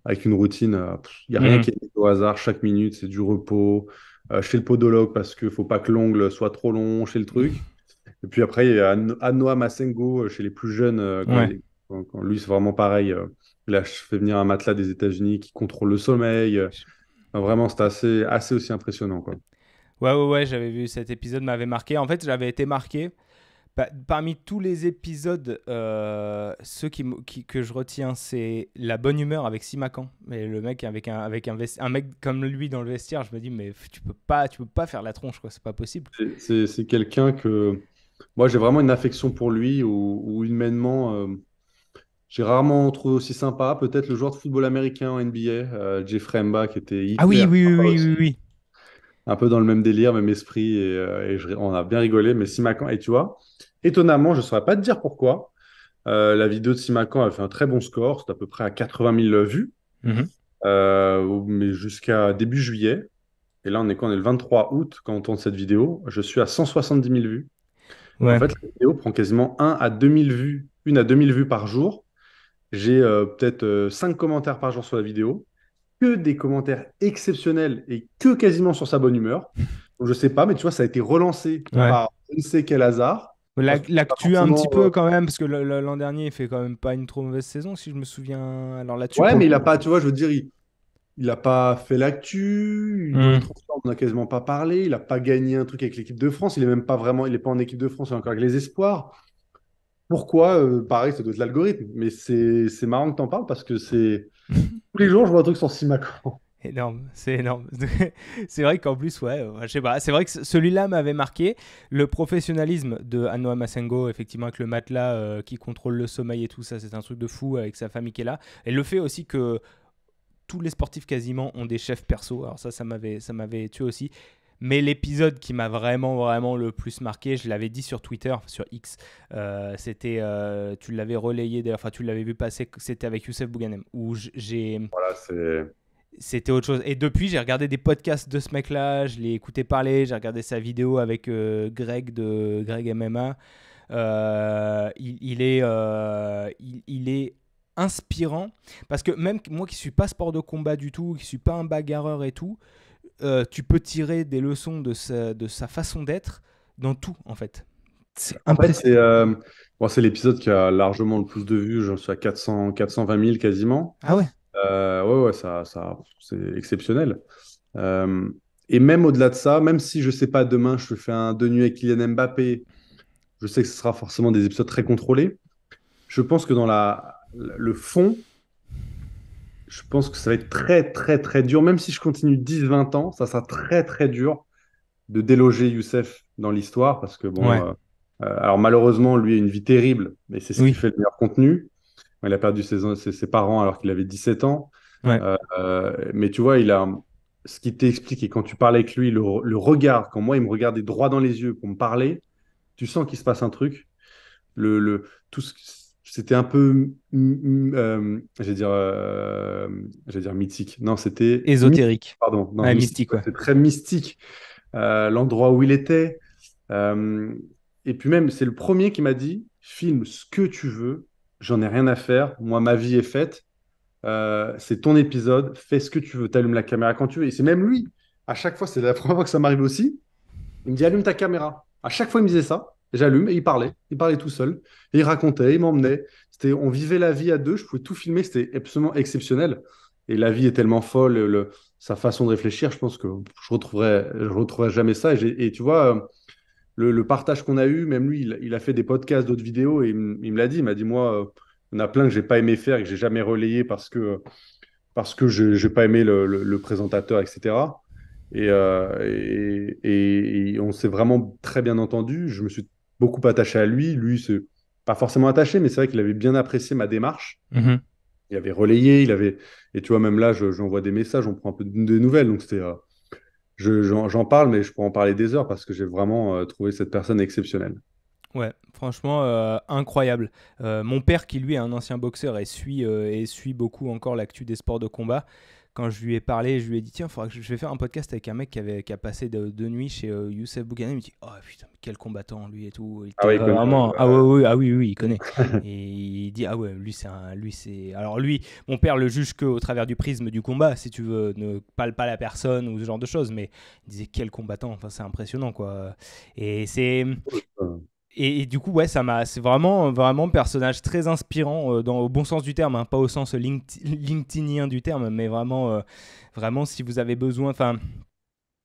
avec une routine. Il n'y a rien Mhm. qui est au hasard. Chaque minute, c'est du repos. Chez le podologue, parce qu'il ne faut pas que l'ongle soit trop long chez le truc. Et puis après, il y a Anoa Masengo chez les plus jeunes. Ouais. Quand lui, c'est vraiment pareil. Il a fait venir un matelas des États-Unis qui contrôle le sommeil. Enfin, vraiment, c'était assez aussi impressionnant, quoi. Ouais, ouais, ouais, j'avais vu cet épisode, m'avait marqué. En fait, j'avais été marqué. Parmi tous les épisodes, ceux que je retiens, c'est la bonne humeur avec Simacan. Mais le mec avec un mec comme lui dans le vestiaire, je me dis, mais tu peux pas faire la tronche, quoi, c'est pas possible. C'est quelqu'un que moi, j'ai vraiment une affection pour lui, ou humainement, j'ai rarement trouvé aussi sympa. Peut-être le joueur de football américain en NBA, Jeffrey Mba, qui était Ah oui, hyper oui, oui, sympa oui, oui, aussi. oui. Un peu dans le même délire, même esprit, on a bien rigolé. Mais Simacan, et tu vois, étonnamment, je ne saurais pas te dire pourquoi. La vidéo de Simacan a fait un très bon score, c'est à peu près à 80 000 vues, Mhm. mais jusqu'à début juillet. Et là, on est quand? On est le 23 août quand on tourne cette vidéo. Je suis à 170 000 vues. En Ouais, fait, la vidéo prend quasiment 1 à 2000 vues par jour. J'ai peut-être 5 commentaires par jour sur la vidéo, que des commentaires exceptionnels et que quasiment sur sa bonne humeur. Donc, je sais pas, mais tu vois, ça a été relancé ouais. par je ne sais quel hasard. Je pense que c'est pas L'actu un petit forcément. peu quand même, parce que l'an dernier, il fait quand même pas une trop mauvaise saison, si je me souviens. Alors là-dessus, Ouais, pour le mais il a coup. pas, tu vois, je veux dire, il a pas fait l'actu. Dans les Hmm. transferts, on n'a quasiment pas parlé. Il a pas gagné un truc avec l'équipe de France. Il est même pas vraiment, il est pas en équipe de France, il est encore avec les espoirs. Pourquoi? Pareil, ça doit être l'algorithme. Mais c'est marrant que tu en parles parce que c'est tous les jours, je vois un truc sur Simacan. Énorme, c'est énorme. C'est vrai qu'en plus, ouais, je sais pas, c'est vrai que celui-là m'avait marqué. Le professionnalisme de Anoa Masengo, effectivement, avec le matelas qui contrôle le sommeil et tout ça, c'est un truc de fou avec sa famille qui est là. Et le fait aussi que tous les sportifs quasiment ont des chefs perso, alors ça m'avait tué aussi. Mais l'épisode qui m'a vraiment, vraiment le plus marqué, je l'avais dit sur Twitter, sur X, c'était, tu l'avais relayé d'ailleurs, enfin tu l'avais vu passer, c'était avec Youssef Bouganem, où j'ai Voilà, c'est. c'était autre chose. Et depuis, j'ai regardé des podcasts de ce mec-là, je l'ai écouté parler, j'ai regardé sa vidéo avec Greg de Greg MMA. Il est inspirant parce que même moi qui suis pas sport de combat du tout, qui suis pas un bagarreur et tout, tu peux tirer des leçons de sa façon d'être dans tout en fait. C'est En fait, impressionnant. c'est l'épisode qui a largement le plus de vues. J'en suis à 420 000 quasiment. Ah ouais. Ouais, ouais, c'est exceptionnel. Et même au-delà de ça, même si je sais pas, demain, je fais un deux nuits avec Kylian Mbappé, je sais que ce sera forcément des épisodes très contrôlés. Je pense que dans le fond, je pense que ça va être très, très, très dur. Même si je continue 10, 20 ans, ça sera très, très dur de déloger Youssef dans l'histoire. Parce que, bon, Ouais, alors malheureusement, lui a une vie terrible, mais c'est ce qui oui, fait le meilleur contenu. Il a perdu ses parents alors qu'il avait 17 ans. ouais. Mais tu vois, ce qui t'explique, et quand tu parles avec lui, le regard, quand moi, il me regardait droit dans les yeux pour me parler, tu sens qu'il se passe un truc. Tout c'était un peu, j'allais dire mythique. Non, c'était Ésotérique. pardon, non, Ouais, mystique. mystique, Ouais, ouais. c'est très mystique. L'endroit où il était. Euh, et puis même, c'est le premier qui m'a dit, filme ce que tu veux, j'en ai rien à faire. Moi, ma vie est faite. C'est ton épisode, fais ce que tu veux, t'allumes la caméra quand tu veux. Et c'est même lui, à chaque fois, c'est la première fois que ça m'arrive aussi, il me dit allume ta caméra. À chaque fois, il me disait ça, j'allume et il parlait tout seul, et il racontait, il m'emmenait. On vivait la vie à deux, je pouvais tout filmer, c'était absolument exceptionnel. Et la vie est tellement folle, sa façon de réfléchir, je pense que je retrouverai jamais ça. Et tu vois, le partage qu'on a eu, même lui, il a fait des podcasts, d'autres vidéos, et il me l'a dit, il m'a dit, moi, il y en a plein que j'ai pas aimé faire et que j'ai jamais relayé parce que je n'ai pas aimé le présentateur, etc. Et on s'est vraiment très bien entendu. Je me suis beaucoup attaché à lui. Lui, c'est pas forcément attaché, mais c'est vrai qu'il avait bien apprécié ma démarche. Mhm. Il avait relayé, et tu vois, même là, j'envoie des messages, on prend un peu de nouvelles. Donc, j'en parle, mais je pourrais en parler des heures parce que j'ai vraiment trouvé cette personne exceptionnelle. Ouais, franchement, incroyable. Mon père, qui lui est un ancien boxeur et suit beaucoup encore l'actu des sports de combat, quand je lui ai parlé, je lui ai dit tiens, je vais faire un podcast avec un mec qui a passé deux nuits chez Youssef Bougane. Il me dit oh putain, mais quel combattant lui et tout. Il Ah était oui, il connaît. vraiment ah ouais, ouais, ah oui, oui, il connaît. Et il dit ah ouais, lui c'est alors lui, mon père le juge que au travers du prisme du combat, si tu veux, ne parle pas la personne ou ce genre de choses, mais il disait quel combattant. Enfin, c'est impressionnant quoi. Et c'est et du coup, ouais, c'est vraiment, vraiment un personnage très inspirant au bon sens du terme, hein, pas au sens LinkedInien du terme, mais vraiment, vraiment si vous avez besoin, enfin,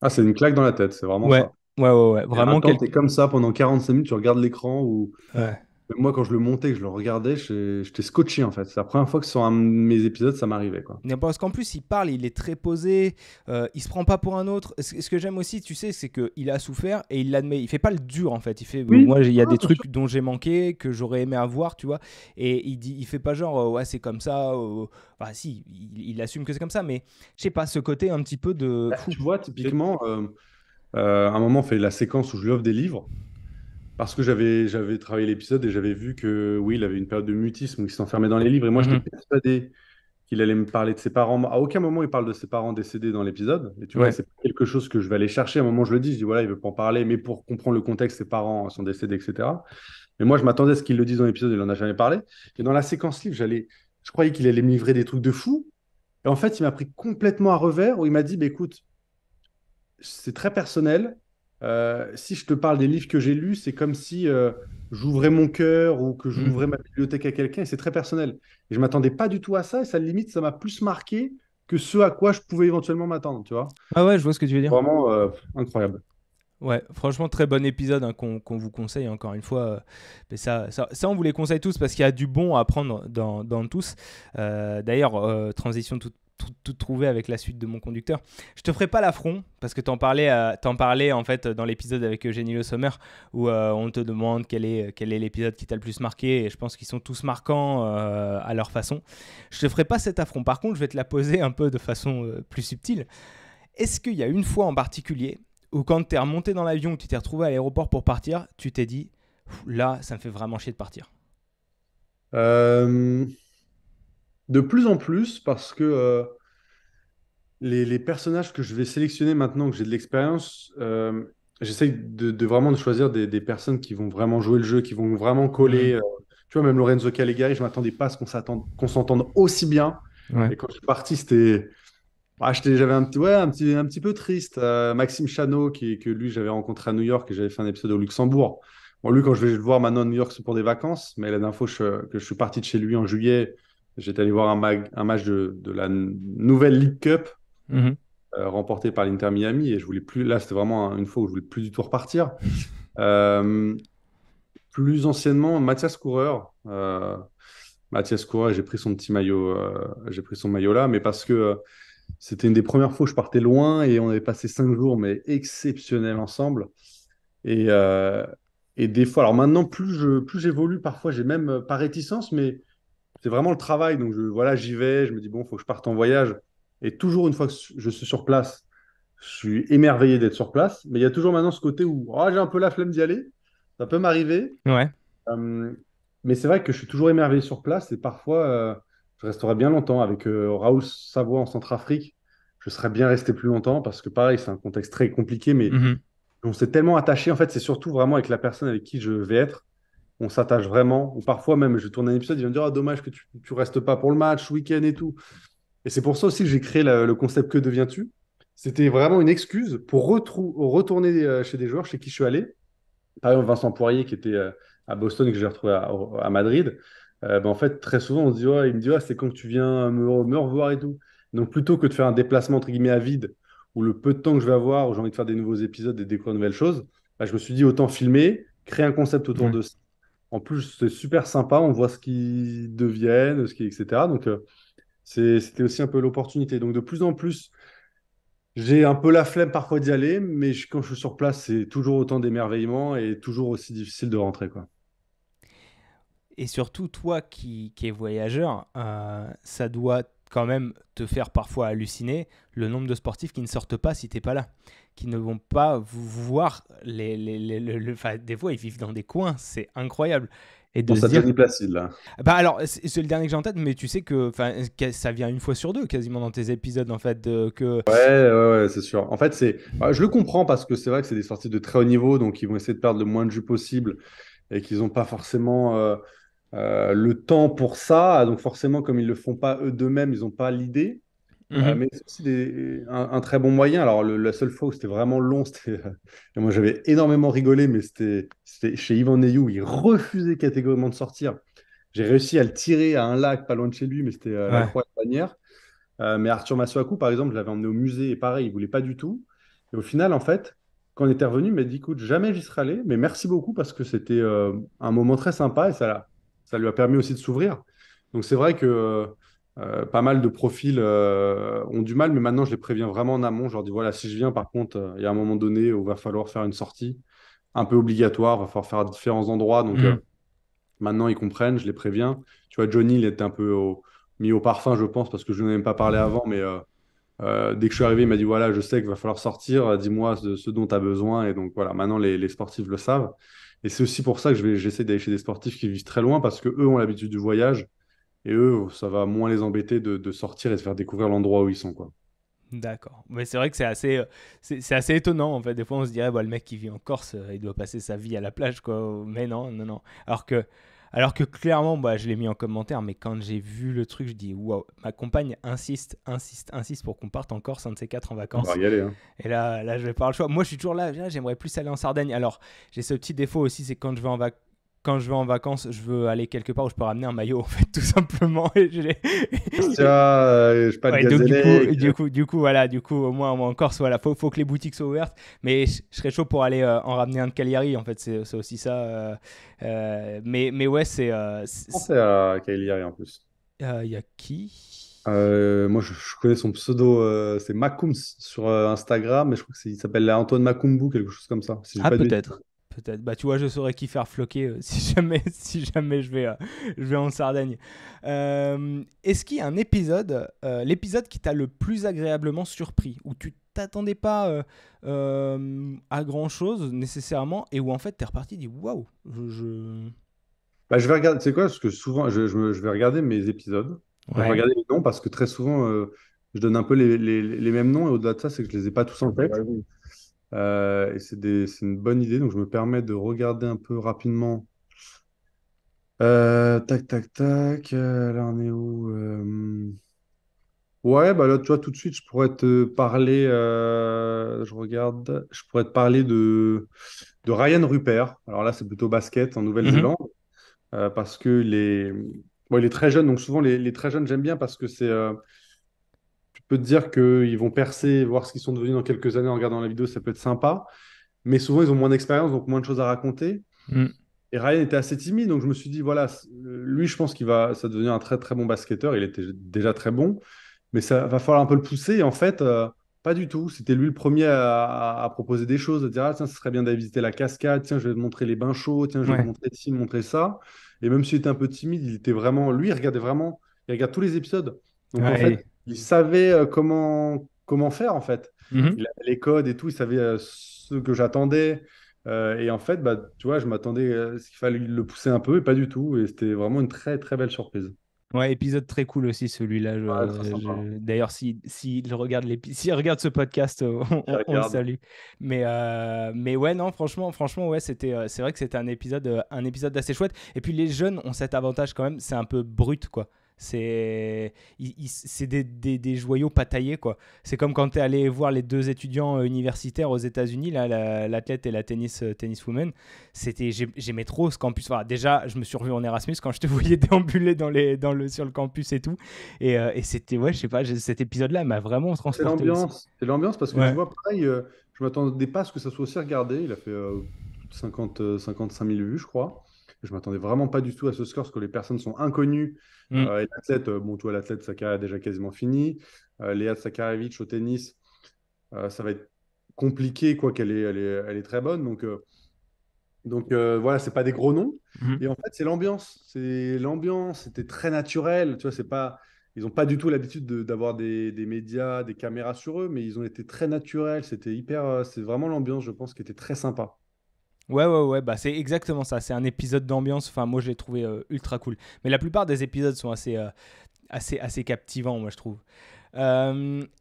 Ah, c'est une claque dans la tête, c'est vraiment ouais, ça. ouais, Et un vraiment temps, quel... tu es comme ça pendant 45 minutes, tu regardes l'écran ou Ouais. moi, quand je le montais, que je le regardais, j'étais scotché en fait. C'est la première fois que sur un de mes épisodes, ça m'arrivait quoi. Non, parce qu'en plus, il parle, il est très posé, il se prend pas pour un autre. Ce que j'aime aussi, tu sais, c'est qu'il a souffert et il l'admet. Il fait pas le dur en fait. Il fait, Oui, moi, il y a ah, des bien sûr. trucs dont j'ai manqué, que j'aurais aimé avoir, tu vois. Et il fait pas genre, ouais, c'est comme ça. Enfin, si, il assume que c'est comme ça, mais je sais pas, ce côté un petit peu de. Bah, tu vois, typiquement, à un moment, on fait la séquence où je lui offre des livres parce que j'avais travaillé l'épisode et j'avais vu que oui, il avait une période de mutisme où il s'enfermait dans les livres et moi, j'étais Mhm. persuadé qu'il allait me parler de ses parents. À aucun moment, il parle de ses parents décédés dans l'épisode. Et tu vois, Ouais. c'est quelque chose que je vais aller chercher. À un moment, je le dis, je dis voilà, il veut pas en parler, mais pour comprendre le contexte, ses parents sont décédés, etc. Mais moi, je m'attendais à ce qu'il le dise dans l'épisode, il en a jamais parlé. Et dans la séquence livre, je croyais qu'il allait me livrer des trucs de fou. Et en fait, il m'a pris complètement à revers où il m'a dit, bah, écoute, c'est très personnel. Si je te parle des livres que j'ai lus, c'est comme si j'ouvrais mon cœur ou que j'ouvrais Mhm. ma bibliothèque à quelqu'un et c'est très personnel. Et je m'attendais pas du tout à ça et ça, limite, ça m'a plus marqué que ce à quoi je pouvais éventuellement m'attendre, tu vois. Ah ouais, je vois ce que tu veux dire. Vraiment incroyable. Ouais, franchement, très bon épisode hein, qu'on vous conseille encore une fois. Mais ça, on vous les conseille tous parce qu'il y a du bon à prendre dans tous. D'ailleurs, transition toute trouvée avec la suite de mon conducteur. Je te ferai pas l'affront parce que t'en parlais en fait dans l'épisode avec Eugénie Le Sommer où on te demande quel est l'épisode qui t'a le plus marqué et je pense qu'ils sont tous marquants à leur façon. Je te ferai pas cet affront. Par contre, je vais te la poser un peu de façon plus subtile. Est-ce qu'il y a une fois en particulier où quand tu es remonté dans l'avion, que tu t'es retrouvé à l'aéroport pour partir, tu t'es dit, là, ça me fait vraiment chier de partir. Euh, de plus en plus parce que les personnages que je vais sélectionner maintenant que j'ai de l'expérience, j'essaye vraiment de choisir des personnes qui vont vraiment jouer le jeu, qui vont vraiment Mhm. coller. Tu vois, même Lorenzo Calegari, je ne m'attendais pas à ce qu'on s'entende aussi bien. Ouais. Et quand je suis parti, j'avais un petit peu triste. Maxime Chano, que lui, j'avais rencontré à New York et j'avais fait un épisode au Luxembourg. Bon, lui, quand je vais le voir maintenant à New York, c'est pour des vacances. Mais la dernière fois que je suis parti de chez lui en juillet, j'étais allé voir un match de la nouvelle League Cup Mhm. remporté par l'Inter Miami et je voulais plus. Là, c'était vraiment une fois où je voulais plus du tout repartir. Euh, plus anciennement, Mathias Coureur. Mathias Coureur, j'ai pris son petit maillot, j'ai pris son maillot là, mais parce que c'était une des premières fois où je partais loin et on avait passé 5 jours, mais exceptionnels ensemble. Et, euh, et des fois, alors maintenant, plus j'évolue, parfois j'ai même pas réticence, mais c'est vraiment le travail. Donc voilà, j'y vais, je me dis, bon, il faut que je parte en voyage. Et toujours une fois que je suis sur place, je suis émerveillé d'être sur place. Mais il y a toujours maintenant ce côté où j'ai un peu la flemme d'y aller. Ça peut m'arriver. Ouais. Euh, mais c'est vrai que je suis toujours émerveillé sur place et parfois, je resterai bien longtemps. Avec Raoul Savoie en Centrafrique, je serais bien resté plus longtemps parce que pareil, c'est un contexte très compliqué, mais Mhm. on s'est tellement attaché. En fait, c'est surtout vraiment avec la personne avec qui je vais être. On s'attache vraiment. Ou parfois même, je tourne un épisode, ils vont me dire, ah, dommage que tu restes pas pour le match, week-end et tout. Et c'est pour ça aussi que j'ai créé le concept Que deviens-tu? C'était vraiment une excuse pour retourner chez des joueurs chez qui je suis allé. Par exemple, Vincent Poirier qui était à Boston et que j'ai retrouvé à Madrid. En fait, très souvent, on se dit, ouais, il me dit, ouais, c'est quand que tu viens me revoir et tout. Donc, plutôt que de faire un déplacement entre guillemets à vide, ou le peu de temps que je vais avoir, où j'ai envie de faire des nouveaux épisodes et de découvrir de nouvelles choses, bah, je me suis dit, autant filmer, créer un concept autour Ouais. de ça. En plus, c'est super sympa, on voit ce qu'ils deviennent, etc. Donc, c'était aussi un peu l'opportunité. Donc, de plus en plus, j'ai un peu la flemme parfois d'y aller, mais quand je suis sur place, c'est toujours autant d'émerveillement et toujours aussi difficile de rentrer, quoi. Et surtout, toi qui es voyageur, ça doit quand même te faire parfois halluciner le nombre de sportifs qui ne sortent pas si t'es pas là, qui ne vont pas vous voir. Enfin, des fois, ils vivent dans des coins, c'est incroyable. Et Bon, de se ça dire, Johnny Placide, là. bah alors, c'est le dernier que j'ai en tête, mais tu sais que, enfin, ça vient une fois sur deux quasiment dans tes épisodes en fait, que. Ouais, ouais, ouais, c'est sûr. En fait, je le comprends parce que c'est vrai que c'est des sorties de très haut niveau, donc ils vont essayer de perdre le moins de jus possible et qu'ils n'ont pas forcément le temps pour ça. Donc forcément, comme ils le font pas eux d'eux-mêmes, ils n'ont pas l'idée. Mhm. Mais c'est aussi un très bon moyen. Alors, la seule fois où c'était vraiment long, c'était. Et moi, j'avais énormément rigolé, mais c'était chez Yvan Neyou. Il refusait catégoriquement de sortir. J'ai réussi à le tirer à un lac pas loin de chez lui, mais c'était la Ouais. Croix-Bannière. Mais Arthur Masuaku, par exemple, je l'avais emmené au musée et pareil, il voulait pas du tout. Et au final, en fait, quand on était revenu, il m'a dit, écoute, jamais j'y serais allé, mais merci beaucoup parce que c'était un moment très sympa et ça lui a permis aussi de s'ouvrir. Donc c'est vrai que pas mal de profils ont du mal, mais maintenant je les préviens vraiment en amont. Je leur dis, voilà, si je viens, par contre, il y a un moment donné où il va falloir faire une sortie un peu obligatoire, il va falloir faire à différents endroits. Donc Mhm. maintenant, ils comprennent, je les préviens. Tu vois, Johnny, il était un peu mis au parfum, je pense, parce que je ne lui ai même pas parlé avant, mais dès que je suis arrivé, il m'a dit, voilà, je sais qu'il va falloir sortir, dis-moi ce dont tu as besoin. Et donc voilà, maintenant, les sportifs le savent. Et c'est aussi pour ça que j'essaie d'aller chez des sportifs qui vivent très loin, parce que eux ont l'habitude du voyage, et eux, ça va moins les embêter de sortir et de faire découvrir l'endroit où ils sont, quoi. D'accord. Mais c'est vrai que c'est assez étonnant en fait. Des fois, on se dirait, bah, le mec qui vit en Corse, il doit passer sa vie à la plage, quoi. Mais non, non, non. Alors que clairement, bah, je l'ai mis en commentaire, mais quand j'ai vu le truc, je dis, waouh, ma compagne insiste, insiste, insiste pour qu'on parte en Corse, un de ces quatre en On va vacances. y aller, hein. Et là, je vais pas avoir le choix. Moi, je suis toujours là. J'aimerais plus aller en Sardaigne. Alors, j'ai ce petit défaut aussi, c'est quand je vais en vacances, je veux aller quelque part où je peux ramener un maillot, en fait, tout simplement. Bastia, je sais pas de Ouais, donc du coup, gazélec. voilà, du coup, au moins en Corse, voilà, faut que les boutiques soient ouvertes. Mais je serais chaud pour aller en ramener un de Cagliari, en fait, c'est aussi ça. Mais ouais, Je pensais à Cagliari en plus. il y a qui? Moi, je connais son pseudo, c'est Macoums sur Instagram, mais je crois il s'appelle Antoine Macumbu, quelque chose comme ça, si j'ai Ah, pas de bêtises. peut-être. Peut-être. Bah, tu vois, je saurais qui faire floquer si jamais je vais en Sardaigne. Est-ce qu'il y a un épisode, l'épisode qui t'a le plus agréablement surpris, où tu t'attendais pas à grand chose nécessairement, et où en fait t'es reparti, dit waouh, Bah, je vais regarder, tu sais quoi, parce que souvent, je vais regarder mes épisodes. Enfin, je vais Ouais. regarder les noms parce que très souvent, je donne un peu les mêmes noms et au-delà de ça, c'est que je les ai pas tous en tête. Ouais, oui. Et c'est une bonne idée, donc je me permets de regarder un peu rapidement. Tac, tac, tac. Là, on est où? Ouais, bah là, tu vois, tout de suite, je pourrais te parler. Je regarde. Je pourrais te parler de Ryan Rupert. Alors là, c'est plutôt basket en Mhm. Nouvelle-Zélande. Parce que bon, il est très jeune, donc souvent les très jeunes, j'aime bien parce que tu peux te dire qu'ils vont percer, voir ce qu'ils sont devenus dans quelques années en regardant la vidéo, ça peut être sympa. Mais souvent, ils ont moins d'expérience, donc moins de choses à raconter. Mm. Et Ryan était assez timide, donc je me suis dit, voilà, lui, je pense qu'il va ça devenir un très très bon basketteur. Il était déjà très bon, mais ça va falloir un peu le pousser. Et en fait, pas du tout. C'était lui le premier à proposer des choses, à dire, ah tiens, ce serait bien d'aller visiter la cascade, tiens, je vais te montrer les bains chauds, tiens, je vais te Ouais. montrer ci, montrer ça. Et même s'il était un peu timide, il était vraiment, lui, il regardait vraiment, il regarde tous les épisodes. Donc en fait, Ouais. il savait comment faire, en fait. Mhm. Il avait les codes et tout, il savait ce que j'attendais. Et en fait, bah, tu vois, je m'attendais à ce qu'il fallait le pousser un peu et pas du tout. Et c'était vraiment une très très belle surprise. Ouais, épisode très cool aussi celui-là. Ouais, très sympa. D'ailleurs, s'il regarde s'il regarde ce podcast, Je on le regarde. salue. Mais ouais, non, franchement, ouais, c'est vrai que c'était un épisode assez chouette. Et puis les jeunes ont cet avantage quand même, c'est un peu brut, quoi. C'est des joyaux pas taillés, quoi. C'est comme quand tu es allé voir les deux étudiants universitaires aux États-Unis, là, l'athlète et la tenniswoman. J'aimais trop ce campus. Enfin, déjà, je me suis revu en Erasmus quand je te voyais déambuler sur le campus et tout. Et c'était, ouais, je sais pas, cet épisode-là m'a vraiment C'est transporté aussi. l'ambiance. C'est l'ambiance parce que tu Ouais. vois, pareil, je m'attendais pas à ce que ça soit aussi regardé. Il a fait plus de 55 000 vues, je crois. Et je m'attendais vraiment pas du tout à ce score parce que les personnes sont inconnues. Mm. Et l'athlète, bon, tu vois, l'athlète, sa carrière est déjà quasiment finie. Léa Sakarevic au tennis, ça va être compliqué, quoi qu'elle est très bonne. Donc voilà, c'est pas des gros noms. Mhm. Et en fait, c'est l'ambiance. C'est l'ambiance, c'était très naturel. Tu vois, c'est pas, ils n'ont pas du tout l'habitude d'avoir des médias, des caméras sur eux, mais ils ont été très naturels. C'était hyper, c'est vraiment l'ambiance, je pense, qui était très sympa. Ouais, bah c'est exactement ça. C'est un épisode d'ambiance. Enfin, moi, je l'ai trouvé ultra cool. Mais la plupart des épisodes sont assez captivants, moi, je trouve.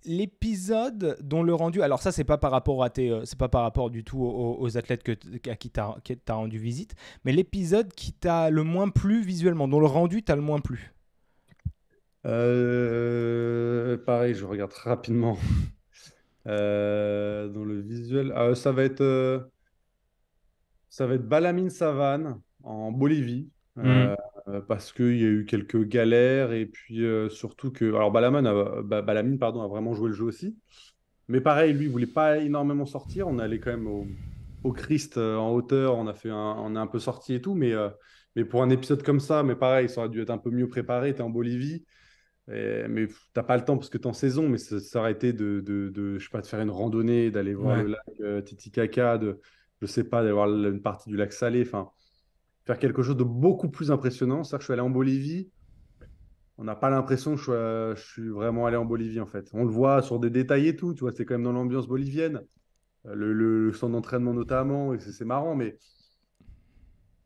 L'épisode dont le rendu, alors ça c'est pas par rapport c'est pas par rapport du tout aux athlètes à qui t'as rendu visite, mais l'épisode qui t'a le moins plu visuellement, dont le rendu t'a le moins plu. Pareil, je regarde rapidement dans le visuel. Ça va être Balamine Savane en Bolivie, Mhm. parce qu'il y a eu quelques galères et puis surtout que. Alors Balamine, pardon, a vraiment joué le jeu aussi. Mais pareil, lui, il voulait pas énormément sortir. On est allé quand même au Christ en hauteur, on est un peu sorti et tout, mais pour un épisode comme ça, mais pareil, ça aurait dû être un peu mieux préparé. Tu es en Bolivie, mais t'as pas le temps parce que tu es en saison, mais ça aurait été je sais pas, de faire une randonnée, d'aller voir Ouais. le lac Titicaca, je sais pas, d'aller voir une partie du lac Salé, enfin, faire quelque chose de beaucoup plus impressionnant. C'est-à-dire que je suis allé en Bolivie, on n'a pas l'impression que je suis vraiment allé en Bolivie en fait. On le voit sur des détails et tout, tu vois, c'est quand même dans l'ambiance bolivienne, le centre d'entraînement notamment, et c'est marrant, mais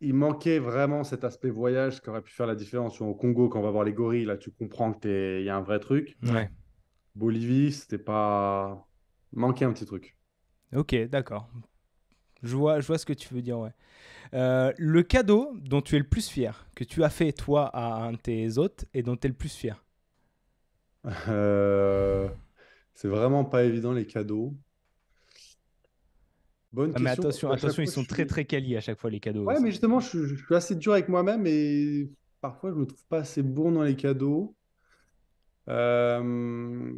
il manquait vraiment cet aspect voyage qui aurait pu faire la différence. Au Congo, quand on va voir les gorilles, là, tu comprends qu'il y a un vrai truc. Ouais. Bolivie, c'était pas. Manquait un petit truc. Ok, d'accord. Je vois ce que tu veux dire, ouais. Le cadeau dont tu es le plus fier, que tu as fait toi à un de tes hôtes et dont tu es le plus fier. Euh, C'est vraiment pas évident les cadeaux. Bonne Ah, mais question parce attention, qu'à chaque attention, ils fois, je sont très suis. très quali à chaque fois les cadeaux Ouais, aussi. mais justement, je suis assez dur avec moi-même et parfois, je me trouve pas assez bon dans les cadeaux. Euh,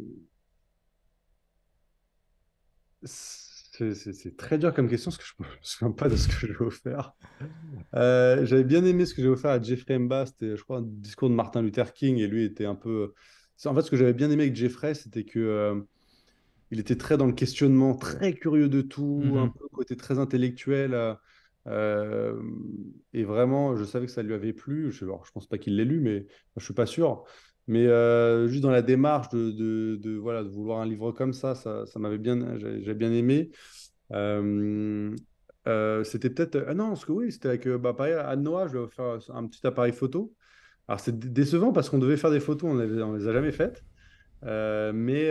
c'est très dur comme question parce que je ne me souviens pas de ce que j'ai offert. J'avais bien aimé ce que j'ai offert à Jeffrey Mba. C'était, je crois, un discours de Martin Luther King et lui était un peu. En fait, ce que j'avais bien aimé avec Jeffrey, c'était que il était très dans le questionnement, très curieux de tout, un Mhm. peu côté très intellectuel. Euh, et vraiment, je savais que ça lui avait plu. Alors, je pense pas qu'il l'ait lu, mais je suis pas sûr. Mais juste dans la démarche voilà, de vouloir un livre comme ça m'avait bien, j'ai bien aimé. Euh, C'était peut-être. Ah non, parce que oui, c'était avec bah, pareil, Anne Noah, je lui ai offert un petit appareil photo. Alors, c'est décevant parce qu'on devait faire des photos, on les a jamais faites. Mais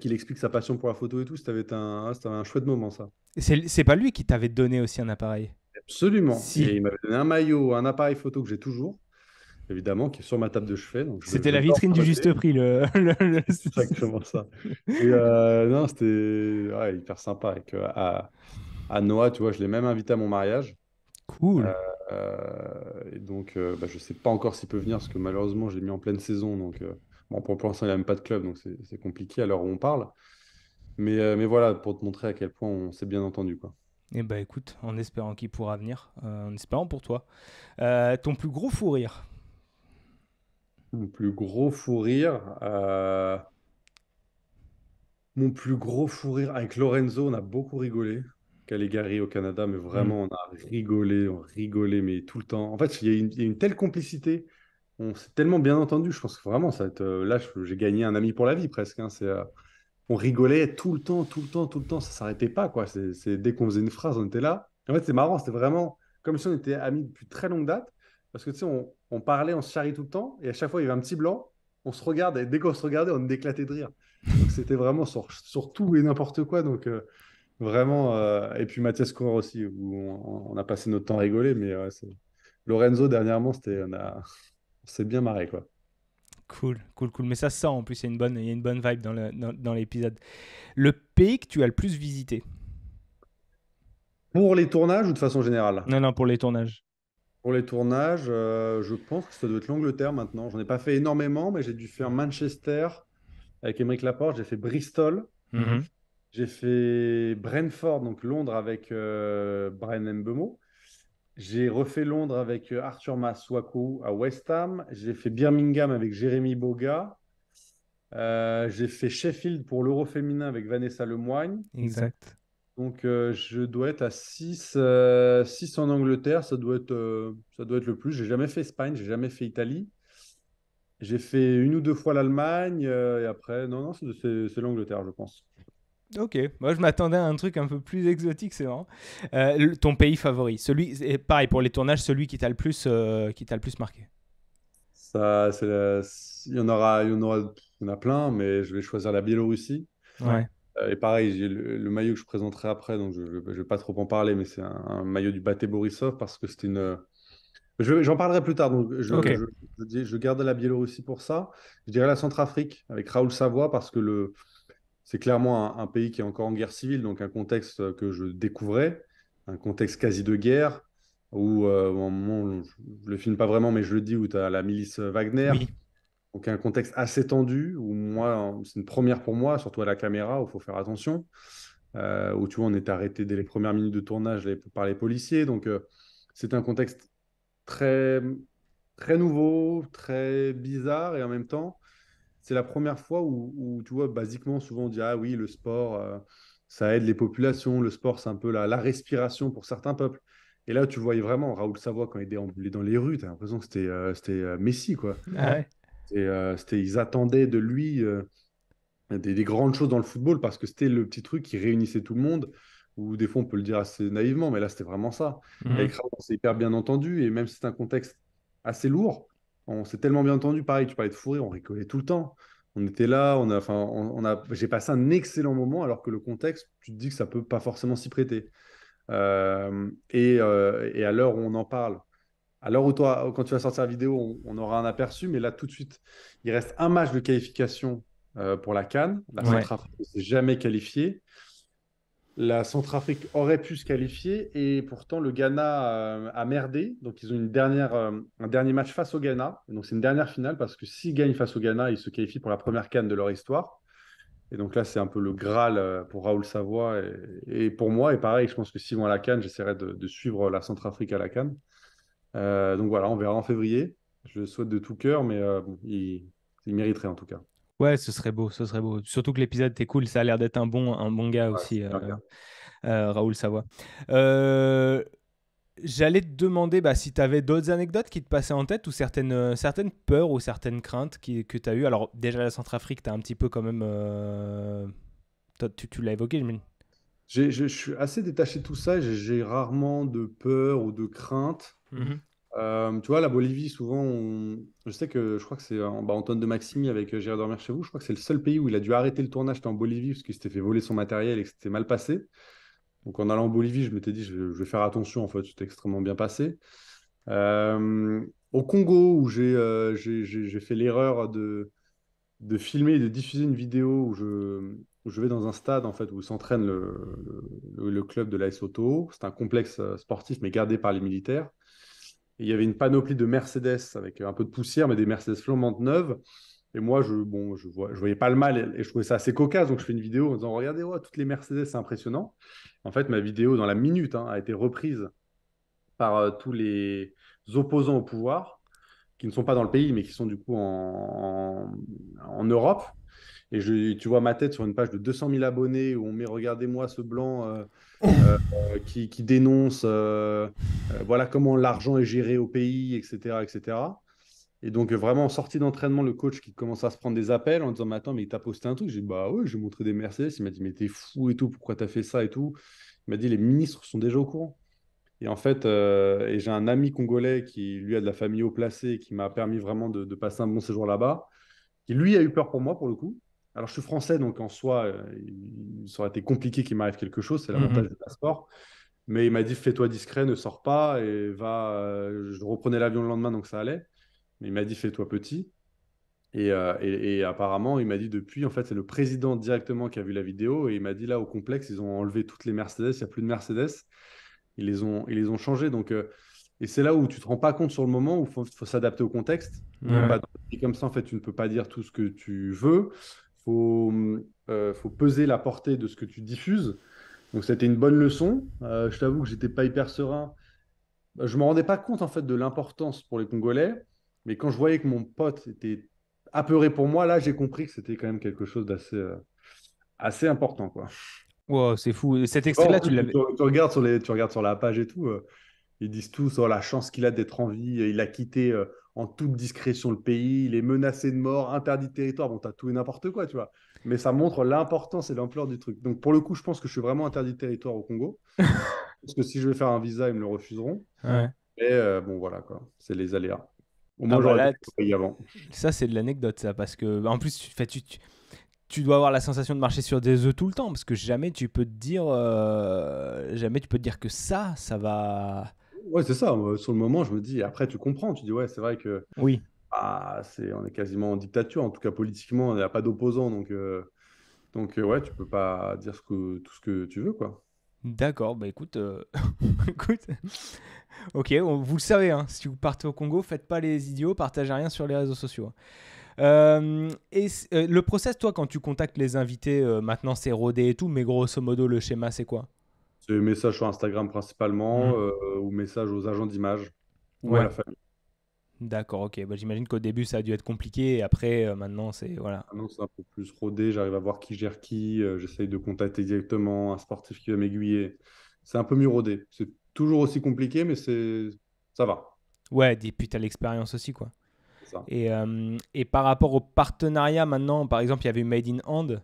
qu'il explique sa passion pour la photo et tout, c'était un chouette moment, ça. C'est pas lui qui t'avait donné aussi un appareil. Absolument. Et Si. il m'avait donné un maillot, un appareil photo que j'ai toujours, évidemment, qui est sur ma table de chevet. Donc, C'était je la le garde vitrine sur du ma juste télé. prix. C'est exactement ça. Et non, c'était ouais, hyper sympa. À Noah, tu vois, je l'ai même invité à mon mariage. Cool. Et donc, bah, je ne sais pas encore s'il peut venir parce que malheureusement, je l'ai mis en pleine saison. Donc, bon, pour l'instant, il n'a même pas de club, donc c'est compliqué à l'heure où on parle. Mais voilà, pour te montrer à quel point on s'est bien entendu, quoi. Et bah écoute, en espérant qu'il pourra venir, en espérant pour toi. Ton plus gros fou rire? Mon plus gros fou rire. Mon plus gros fou rire avec Lorenzo, on a beaucoup rigolé. Caligari au Canada, mais Hmm. vraiment, on rigolait, mais tout le temps. En fait, il y a une telle complicité. On s'est tellement bien entendu. Je pense que vraiment, ça va être, là, j'ai gagné un ami pour la vie presque, hein. On rigolait tout le temps, tout le temps, tout le temps. Ça s'arrêtait pas, quoi. Dès qu'on faisait une phrase, on était là. En fait, c'est marrant. C'était vraiment comme si on était amis depuis très longue date. Parce que, tu sais, on parlait, on se charrie tout le temps. Et à chaque fois, il y avait un petit blanc. On se regarde. Et dès qu'on se regardait, on éclatait de rire. Donc, c'était vraiment sur tout et n'importe quoi. Donc, vraiment. Et puis, Mathias Coureur aussi, où on a passé notre temps à rigoler. Mais Lorenzo, dernièrement, on s'est bien marré, quoi. Cool, cool, cool. Mais ça se sent en plus, il y a une bonne vibe dans l'épisode. Le pays que tu as le plus visité? Pour les tournages ou de façon générale? Non, non, pour les tournages. Pour les tournages, je pense que ça doit être l'Angleterre maintenant. J'en ai pas fait énormément, mais j'ai dû faire Manchester avec Émeric Laporte. J'ai fait Bristol. Mhm. J'ai fait Brentford, donc Londres avec Brian Mbeumo. J'ai refait Londres avec Arthur Masuaku à West Ham. J'ai fait Birmingham avec Jérémy Boga. J'ai fait Sheffield pour l'Euro féminin avec Vanessa Lemoigne. Exact. Donc, je dois être à 6 6 en Angleterre. Ça doit être le plus. J'ai jamais fait Espagne, j'ai jamais fait Italie. J'ai fait une ou deux fois l'Allemagne. Et après, non, non, c'est l'Angleterre, je pense. Ok, moi je m'attendais à un truc un peu plus exotique, c'est marrant. Ton pays favori, et pareil pour les tournages, celui qui t'a le plus marqué. Il y en a plein, mais je vais choisir la Biélorussie. Ouais. Et pareil, j'ai le maillot que je présenterai après, donc je ne vais pas trop en parler, mais c'est un maillot du Bate Borisov parce que c'était une. J'en parlerai plus tard, donc Ok. je garde la Biélorussie pour ça. Je dirais la Centrafrique avec Raoul Savoie parce que c'est clairement un pays qui est encore en guerre civile, donc un contexte que je découvrais, un contexte quasi de guerre, où, au moment, je le filme pas vraiment, mais je le dis, où tu as la milice Wagner, Oui. donc un contexte assez tendu, où moi, c'est une première pour moi, surtout à la caméra, où il faut faire attention, où tu vois, on est arrêté dès les premières minutes de tournage par les policiers, donc c'est un contexte très, très nouveau, très bizarre, et en même temps, c'est la première fois où, tu vois, basiquement, souvent on dit, ah oui, le sport, ça aide les populations, le sport, c'est un peu la respiration pour certains peuples. Et là, tu voyais vraiment Raoul Savoie quand il déambulait dans les rues, tu as l'impression que c'était Messi, quoi. Ah ouais. Ils attendaient de lui des grandes choses dans le football parce que c'était le petit truc qui réunissait tout le monde, ou des fois on peut le dire assez naïvement, mais là c'était vraiment ça. Et avec Mhm. Raoul, on s'est hyper bien entendu, et même si c'est un contexte assez lourd, on s'est tellement bien entendu. Pareil, tu parlais de fou rire, on rigolait tout le temps. On était là, j'ai passé un excellent moment, alors que le contexte, tu te dis que ça peut pas forcément s'y prêter. Et à l'heure où on en parle, à l'heure où toi, quand tu vas sortir la vidéo, on aura un aperçu, mais là, tout de suite, il reste un match de qualification pour la CAN. La Ouais. Centrafrique ne s'est jamais qualifiée. La Centrafrique aurait pu se qualifier et pourtant le Ghana a merdé. Donc ils ont un dernier match face au Ghana. Et donc c'est une dernière finale parce que s'ils gagnent face au Ghana, ils se qualifient pour la première CAN de leur histoire. Et donc là, c'est un peu le Graal pour Raoul Savoie et pour moi. Et pareil, je pense que s'ils vont à la CAN, j'essaierai de suivre la Centrafrique à la CAN. Donc voilà, on verra en février. Je le souhaite de tout cœur, mais bon, il mériterait en tout cas. Ouais, ce serait beau, ce serait beau. Surtout que l'épisode était cool, ça a l'air d'être un bon gars Ouais, aussi, c'est bien bien. Raoul Savoie. Euh, J'allais te demander bah, si tu avais d'autres anecdotes qui te passaient en tête ou certaines peurs ou certaines craintes que tu as eues. Alors, déjà, la Centrafrique, tu as un petit peu quand même. Toi, tu l'as évoqué, j'imagine. Je suis assez détaché de tout ça. J'ai rarement de peur ou de crainte. Mhm. Tu vois, la Bolivie, souvent, je sais que je crois que c'est Antoine de Maximi avec J'irai dormir chez vous. Je crois que c'est le seul pays où il a dû arrêter le tournage, c'était en Bolivie parce qu'il s'était fait voler son matériel et que c'était mal passé. Donc en allant en Bolivie, je m'étais dit, je vais faire attention. En fait, c'était extrêmement bien passé. Au Congo, où j'ai fait l'erreur de filmer et de diffuser une vidéo où je vais dans un stade en fait, où s'entraîne le club de l'AS Auto. C'est un complexe sportif, mais gardé par les militaires. Et il y avait une panoplie de Mercedes avec un peu de poussière, mais des Mercedes flambantes neuves. Et moi, bon, je voyais pas le mal et je trouvais ça assez cocasse. Donc, je fais une vidéo en disant, regardez, ouais, toutes les Mercedes, c'est impressionnant. En fait, ma vidéo, dans la minute, hein, a été reprise par tous les opposants au pouvoir, qui ne sont pas dans le pays, mais qui sont du coup en Europe. Et tu vois ma tête sur une page de 200 000 abonnés où on met, regardez-moi ce blanc euh, qui dénonce, voilà comment l'argent est géré au pays, etc., etc. Et donc, vraiment, en sortie d'entraînement, le coach qui commence à se prendre des appels en disant, mais attends, mais il t'a posté un truc. J'ai dit, bah oui, j'ai montré des Mercedes. Il m'a dit, mais t'es fou et tout, pourquoi t'as fait ça et tout. Il m'a dit, les ministres sont déjà au courant. Et en fait, et j'ai un ami congolais qui, lui, a de la famille haut placée, qui m'a permis vraiment de passer un bon séjour là-bas, qui, lui, a eu peur pour moi, pour le coup. Alors, je suis français, donc en soi, ça aurait été compliqué qu'il m'arrive quelque chose, c'est l'avantage Mhm. du passeport. Mais il m'a dit, fais-toi discret, ne sors pas, et va. Je reprenais l'avion le lendemain, donc ça allait. Mais il m'a dit, fais-toi petit. Et apparemment, il m'a dit depuis, en fait, c'est le président directement qui a vu la vidéo, et il m'a dit, là, au complexe, ils ont enlevé toutes les Mercedes, il n'y a plus de Mercedes. Ils les ont changés. Donc, et c'est là où tu te rends pas compte sur le moment, où faut s'adapter au contexte. Ouais. Et comme ça, en fait, tu ne peux pas dire tout ce que tu veux. Faut, faut peser la portée de ce que tu diffuses. Donc, c'était une bonne leçon. Je t'avoue que j'étais pas hyper serein. Je me rendais pas compte, en fait, de l'importance pour les Congolais. Mais quand je voyais que mon pote était apeuré pour moi, là, j'ai compris que c'était quand même quelque chose d'assez assez important, quoi. Wow, c'est fou. Cet Oh, en extrait-là, tu plus, l'avais. tu regardes sur la page et tout. Ils disent tous oh, la chance qu'il a d'être en vie. Il a quitté en toute discrétion le pays. Il est menacé de mort, interdit de territoire. Bon, t'as tout et n'importe quoi, tu vois. Mais ça montre l'importance et l'ampleur du truc. Donc, pour le coup, je pense que je suis vraiment interdit de territoire au Congo. Parce que si je vais faire un visa, ils me le refuseront. Ouais. Mais bon, voilà, quoi. C'est les aléas. Au Ah moins, bah j'aurais pu là, être au pays avant. ça c'est de l'anecdote ça, parce que en plus tu dois avoir la sensation de marcher sur des œufs tout le temps, parce que jamais tu peux te dire que ça va. Ouais, c'est ça. Sur le moment, je me dis, après, tu comprends. Tu dis, ouais, c'est vrai que Oui. on est quasiment en dictature. En tout cas, politiquement, il n'y a pas d'opposants. Donc, ouais, tu peux pas dire tout ce que tu veux, quoi. D'accord, bah écoute, écoute, ok, vous le savez, hein, si vous partez au Congo, faites pas les idiots, partagez rien sur les réseaux sociaux. Le process, toi, quand tu contactes les invités, maintenant c'est rodé et tout, mais grosso modo, le schéma, c'est quoi? C'est messages sur Instagram principalement Mhm. ou messages aux agents d'image ou à Ouais, la famille. d'accord, ok. Bah, j'imagine qu'au début, ça a dû être compliqué, et après, maintenant, c'est. Voilà. Maintenant, c'est un peu plus rodé. J'arrive à voir qui gère qui. J'essaye de contacter directement un sportif qui va m'aiguiller. C'est un peu mieux rodé. C'est toujours aussi compliqué, mais ça va. Ouais, et puis t'as l'expérience aussi, quoi. C'est ça. Et par rapport au partenariat, maintenant, par exemple, il y avait eu Made in Hand,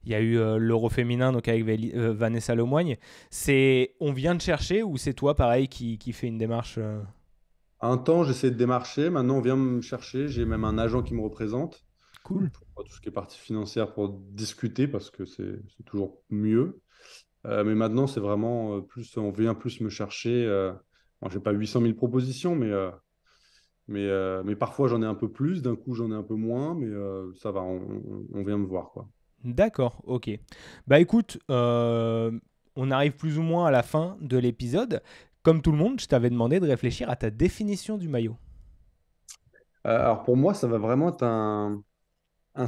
il y a eu l'Euro féminin, donc avec Vanessa Lemoigne. On vient de chercher ou c'est toi, pareil, qui fait une démarche Un temps, j'essaie de démarcher. Maintenant, on vient me chercher. J'ai même un agent qui me représente Cool. pour tout ce qui est partie financière pour discuter parce que c'est toujours mieux. Mais maintenant, c'est vraiment plus, on vient plus me chercher. Bon, j'ai pas 800 000 propositions, mais parfois j'en ai un peu plus, d'un coup j'en ai un peu moins, mais ça va, on vient me voir, quoi. D'accord, ok. Bah écoute, on arrive plus ou moins à la fin de l'épisode. Comme tout le monde, je t'avais demandé de réfléchir à ta définition du maillot. Alors pour moi, ça va vraiment être un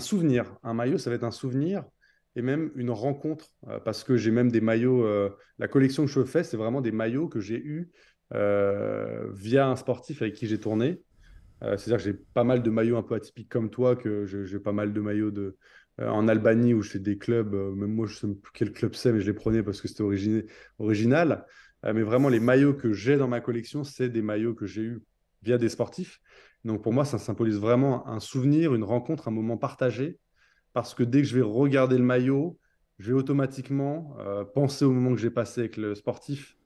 souvenir. Un maillot, ça va être un souvenir et même une rencontre, parce que j'ai même des maillots, la collection que je fais, c'est vraiment des maillots que j'ai eus via un sportif avec qui j'ai tourné. C'est-à-dire que j'ai pas mal de maillots un peu atypiques comme toi, que j'ai pas mal de maillots en Albanie où je fais des clubs, même moi je sais même plus quel club c'est, mais je les prenais parce que c'était original. Mais vraiment, les maillots que j'ai dans ma collection, c'est des maillots que j'ai eus via des sportifs. Donc pour moi, ça symbolise vraiment un souvenir, une rencontre, un moment partagé, parce que dès que je vais regarder le maillot, je vais automatiquement penser au moment que j'ai passé avec le sportif.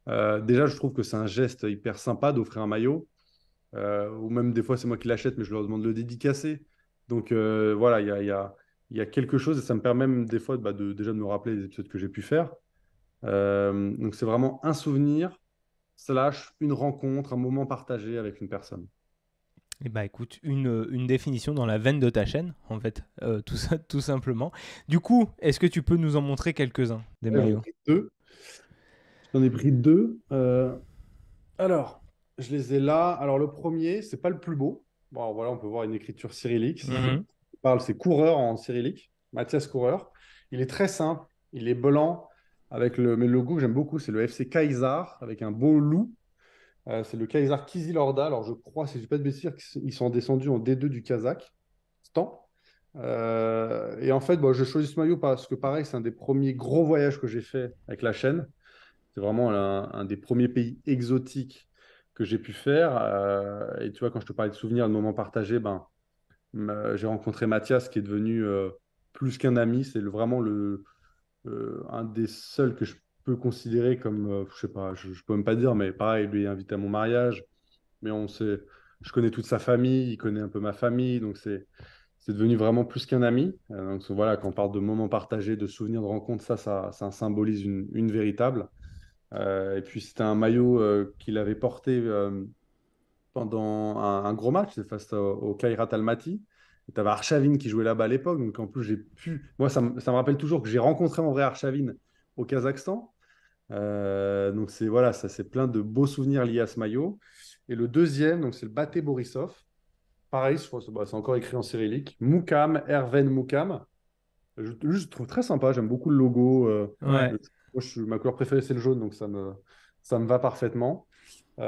Déjà, je trouve que c'est un geste hyper sympa d'offrir un maillot. Ou même des fois, c'est moi qui l'achète, mais je leur demande de le dédicacer. Donc voilà, il y a quelque chose, et ça me permet même des fois déjà de me rappeler les épisodes que j'ai pu faire. Donc c'est vraiment un souvenir, slash une rencontre, un moment partagé avec une personne. Eh bah écoute, une définition dans la veine de ta chaîne, en fait, tout ça, tout simplement. Du coup, est-ce que tu peux nous en montrer quelques-uns des Ouais, j'en ai maillots? pris deux. J'en ai pris deux. Alors, je les ai là. Alors le premier, c'est pas le plus beau. Bon, alors voilà, on peut voir une écriture cyrillique. Mhm. C'est coureur en cyrillique, Mathias Coureur. Il est très simple, il est blanc, avec mais le logo que j'aime beaucoup, c'est le FC Kaysar, avec un beau loup. C'est le Kaysar Kizilorda. Alors, je crois, si je ne dis pas de bêtises, qu'ils sont descendus en D2 du Kazakhstan. Et en fait, bon, je choisis ce maillot parce que, pareil, c'est un des premiers gros voyages que j'ai fait avec la chaîne. C'est vraiment un des premiers pays exotiques que j'ai pu faire. Et tu vois, quand je te parlais de souvenirs, de moments partagés, ben, j'ai rencontré Mathias qui est devenu plus qu'un ami. C'est vraiment un des seuls que je peux considérer comme, je sais pas, je peux même pas dire, mais pareil, lui est invité à mon mariage. Mais je connais toute sa famille, il connaît un peu ma famille, donc c'est devenu vraiment plus qu'un ami. Donc voilà, quand on parle de moments partagés, de souvenirs, de rencontres, ça symbolise une véritable. Et puis c'était un maillot qu'il avait porté pendant un gros match, c'est face au Kairat Almaty. Tu avais Arshavin qui jouait là-bas à l'époque, donc en plus j'ai pu. Moi, ça me rappelle toujours que j'ai rencontré mon vrai Arshavin au Kazakhstan. Donc c'est voilà, ça c'est plein de beaux souvenirs liés à ce maillot. Et le deuxième, donc c'est le Baté Borisov. Pareil, c'est encore écrit en cyrillique. Moukam, Erven Moukam. Je trouve très sympa, j'aime beaucoup le logo. Ouais. Le- Moi, ma couleur préférée, c'est le jaune, donc ça me va parfaitement. Et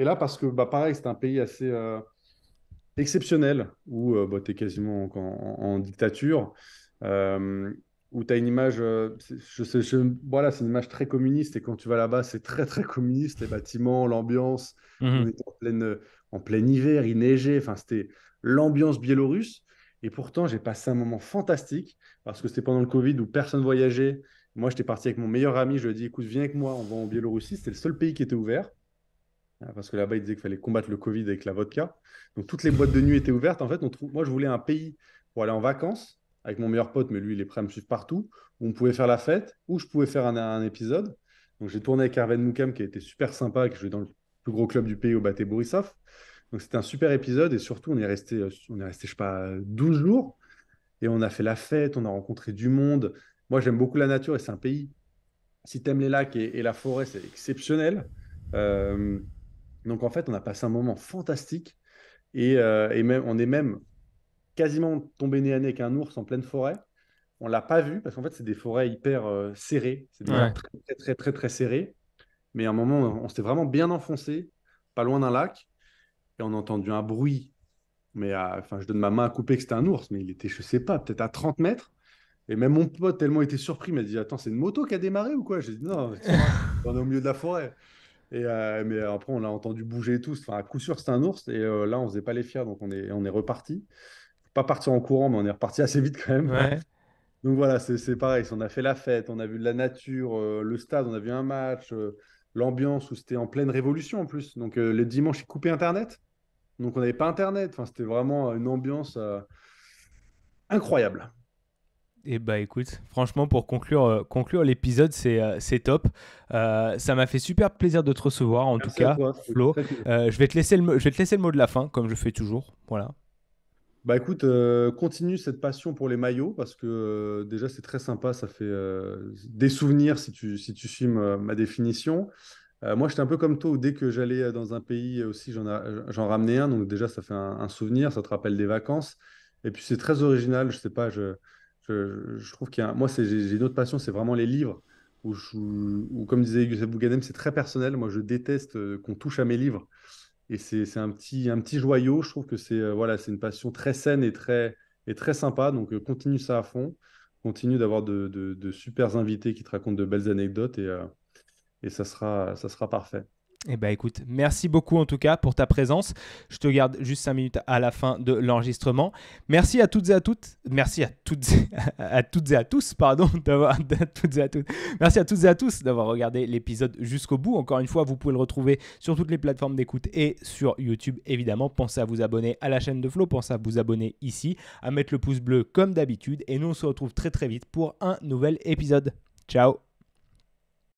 là, parce que bah, pareil, c'est un pays assez exceptionnel où bah, tu es quasiment en dictature, euh, où tu as une image, voilà, c'est une image très communiste. Et quand tu vas là-bas, c'est très, très communiste. Les bâtiments, l'ambiance. On Mhm. était en plein hiver, il neigeait. Enfin, c'était l'ambiance biélorusse. Et pourtant, j'ai passé un moment fantastique parce que c'était pendant le Covid où personne voyageait. Moi, j'étais parti avec mon meilleur ami. Je lui ai dit, écoute, viens avec moi, on va en Biélorussie. C'était le seul pays qui était ouvert. Parce que là-bas, ils disaient qu'il fallait combattre le Covid avec la vodka. Donc, toutes les boîtes de nuit étaient ouvertes. En fait, moi, je voulais un pays pour aller en vacances avec mon meilleur pote, mais lui, il est prêt à me suivre partout, où on pouvait faire la fête, où je pouvais faire un épisode. Donc, j'ai tourné avec Arven Moukam, qui a été super sympa, qui jouait dans le plus gros club du pays, au Baté Borisov. Donc, c'était un super épisode. Et surtout, on est resté, je sais pas, 12 jours. Et on a fait la fête, on a rencontré du monde. Moi, j'aime beaucoup la nature et c'est un pays, si tu aimes les lacs et la forêt, c'est exceptionnel. Euh, donc en fait, on a passé un moment fantastique et même, on est même quasiment tombé nez à nez avec un ours en pleine forêt. On l'a pas vu parce qu'en fait, c'est des forêts hyper serrées, c'est des Ouais. arbres très très très très, très serrés. Mais à un moment, on s'était vraiment bien enfoncé, pas loin d'un lac, et on a entendu un bruit. Mais enfin, je donne ma main à couper que c'était un ours, mais il était, je sais pas, peut-être à 30 mètres. Et même mon pote, tellement été surpris, m'a dit, attends, c'est une moto qui a démarré ou quoi? J'ai dit, non, qu'est-ce que tu racontes, on est au milieu de la forêt. Mais après, on l'a entendu bouger et tout. Enfin, à coup sûr, c'était un ours. Et là, on faisait pas les fiers, donc on est reparti. Pas parti en courant, mais on est reparti assez vite quand même. Ouais. Donc voilà, c'est pareil. On a fait la fête, on a vu de la nature, le stade, on a vu un match, l'ambiance où c'était en pleine révolution en plus. Donc le dimanche, ils coupaient Internet. Donc on n'avait pas Internet. Enfin, c'était vraiment une ambiance incroyable. Et bah écoute, franchement, pour conclure l'épisode, c'est top. Ça m'a fait super plaisir de te recevoir, en tout Merci à cas, toi. C'était Flo. très cool. Je vais te laisser je vais te laisser le mot de la fin, comme je fais toujours. Voilà. Bah écoute, continue cette passion pour les maillots parce que déjà c'est très sympa, ça fait des souvenirs si tu suis ma définition. Moi j'étais un peu comme toi où dès que j'allais dans un pays aussi j'en ramenais un, donc déjà ça fait un souvenir, ça te rappelle des vacances. Et puis c'est très original, je sais pas, je trouve moi j'ai une autre passion, c'est vraiment les livres où comme disait Youssef Bouganem, c'est très personnel. Moi je déteste qu'on touche à mes livres. Et c'est un petit joyau. Je trouve que voilà, c'est une passion très saine et très sympa. Donc, continue ça à fond. Continue d'avoir de super invités qui te racontent de belles anecdotes et ça sera parfait. Et bah écoute, merci beaucoup en tout cas pour ta présence. Je te garde juste 5 minutes à la fin de l'enregistrement. Merci à toutes et à toutes. Merci à toutes, à toutes et à tous, pardon, à toutes et à toutes. Merci à toutes et à tous d'avoir regardé l'épisode jusqu'au bout. Encore une fois, vous pouvez le retrouver sur toutes les plateformes d'écoute et sur YouTube évidemment. Pensez à vous abonner à la chaîne de Flo, pensez à vous abonner ici, à mettre le pouce bleu comme d'habitude. Et nous on se retrouve très très vite pour un nouvel épisode. Ciao.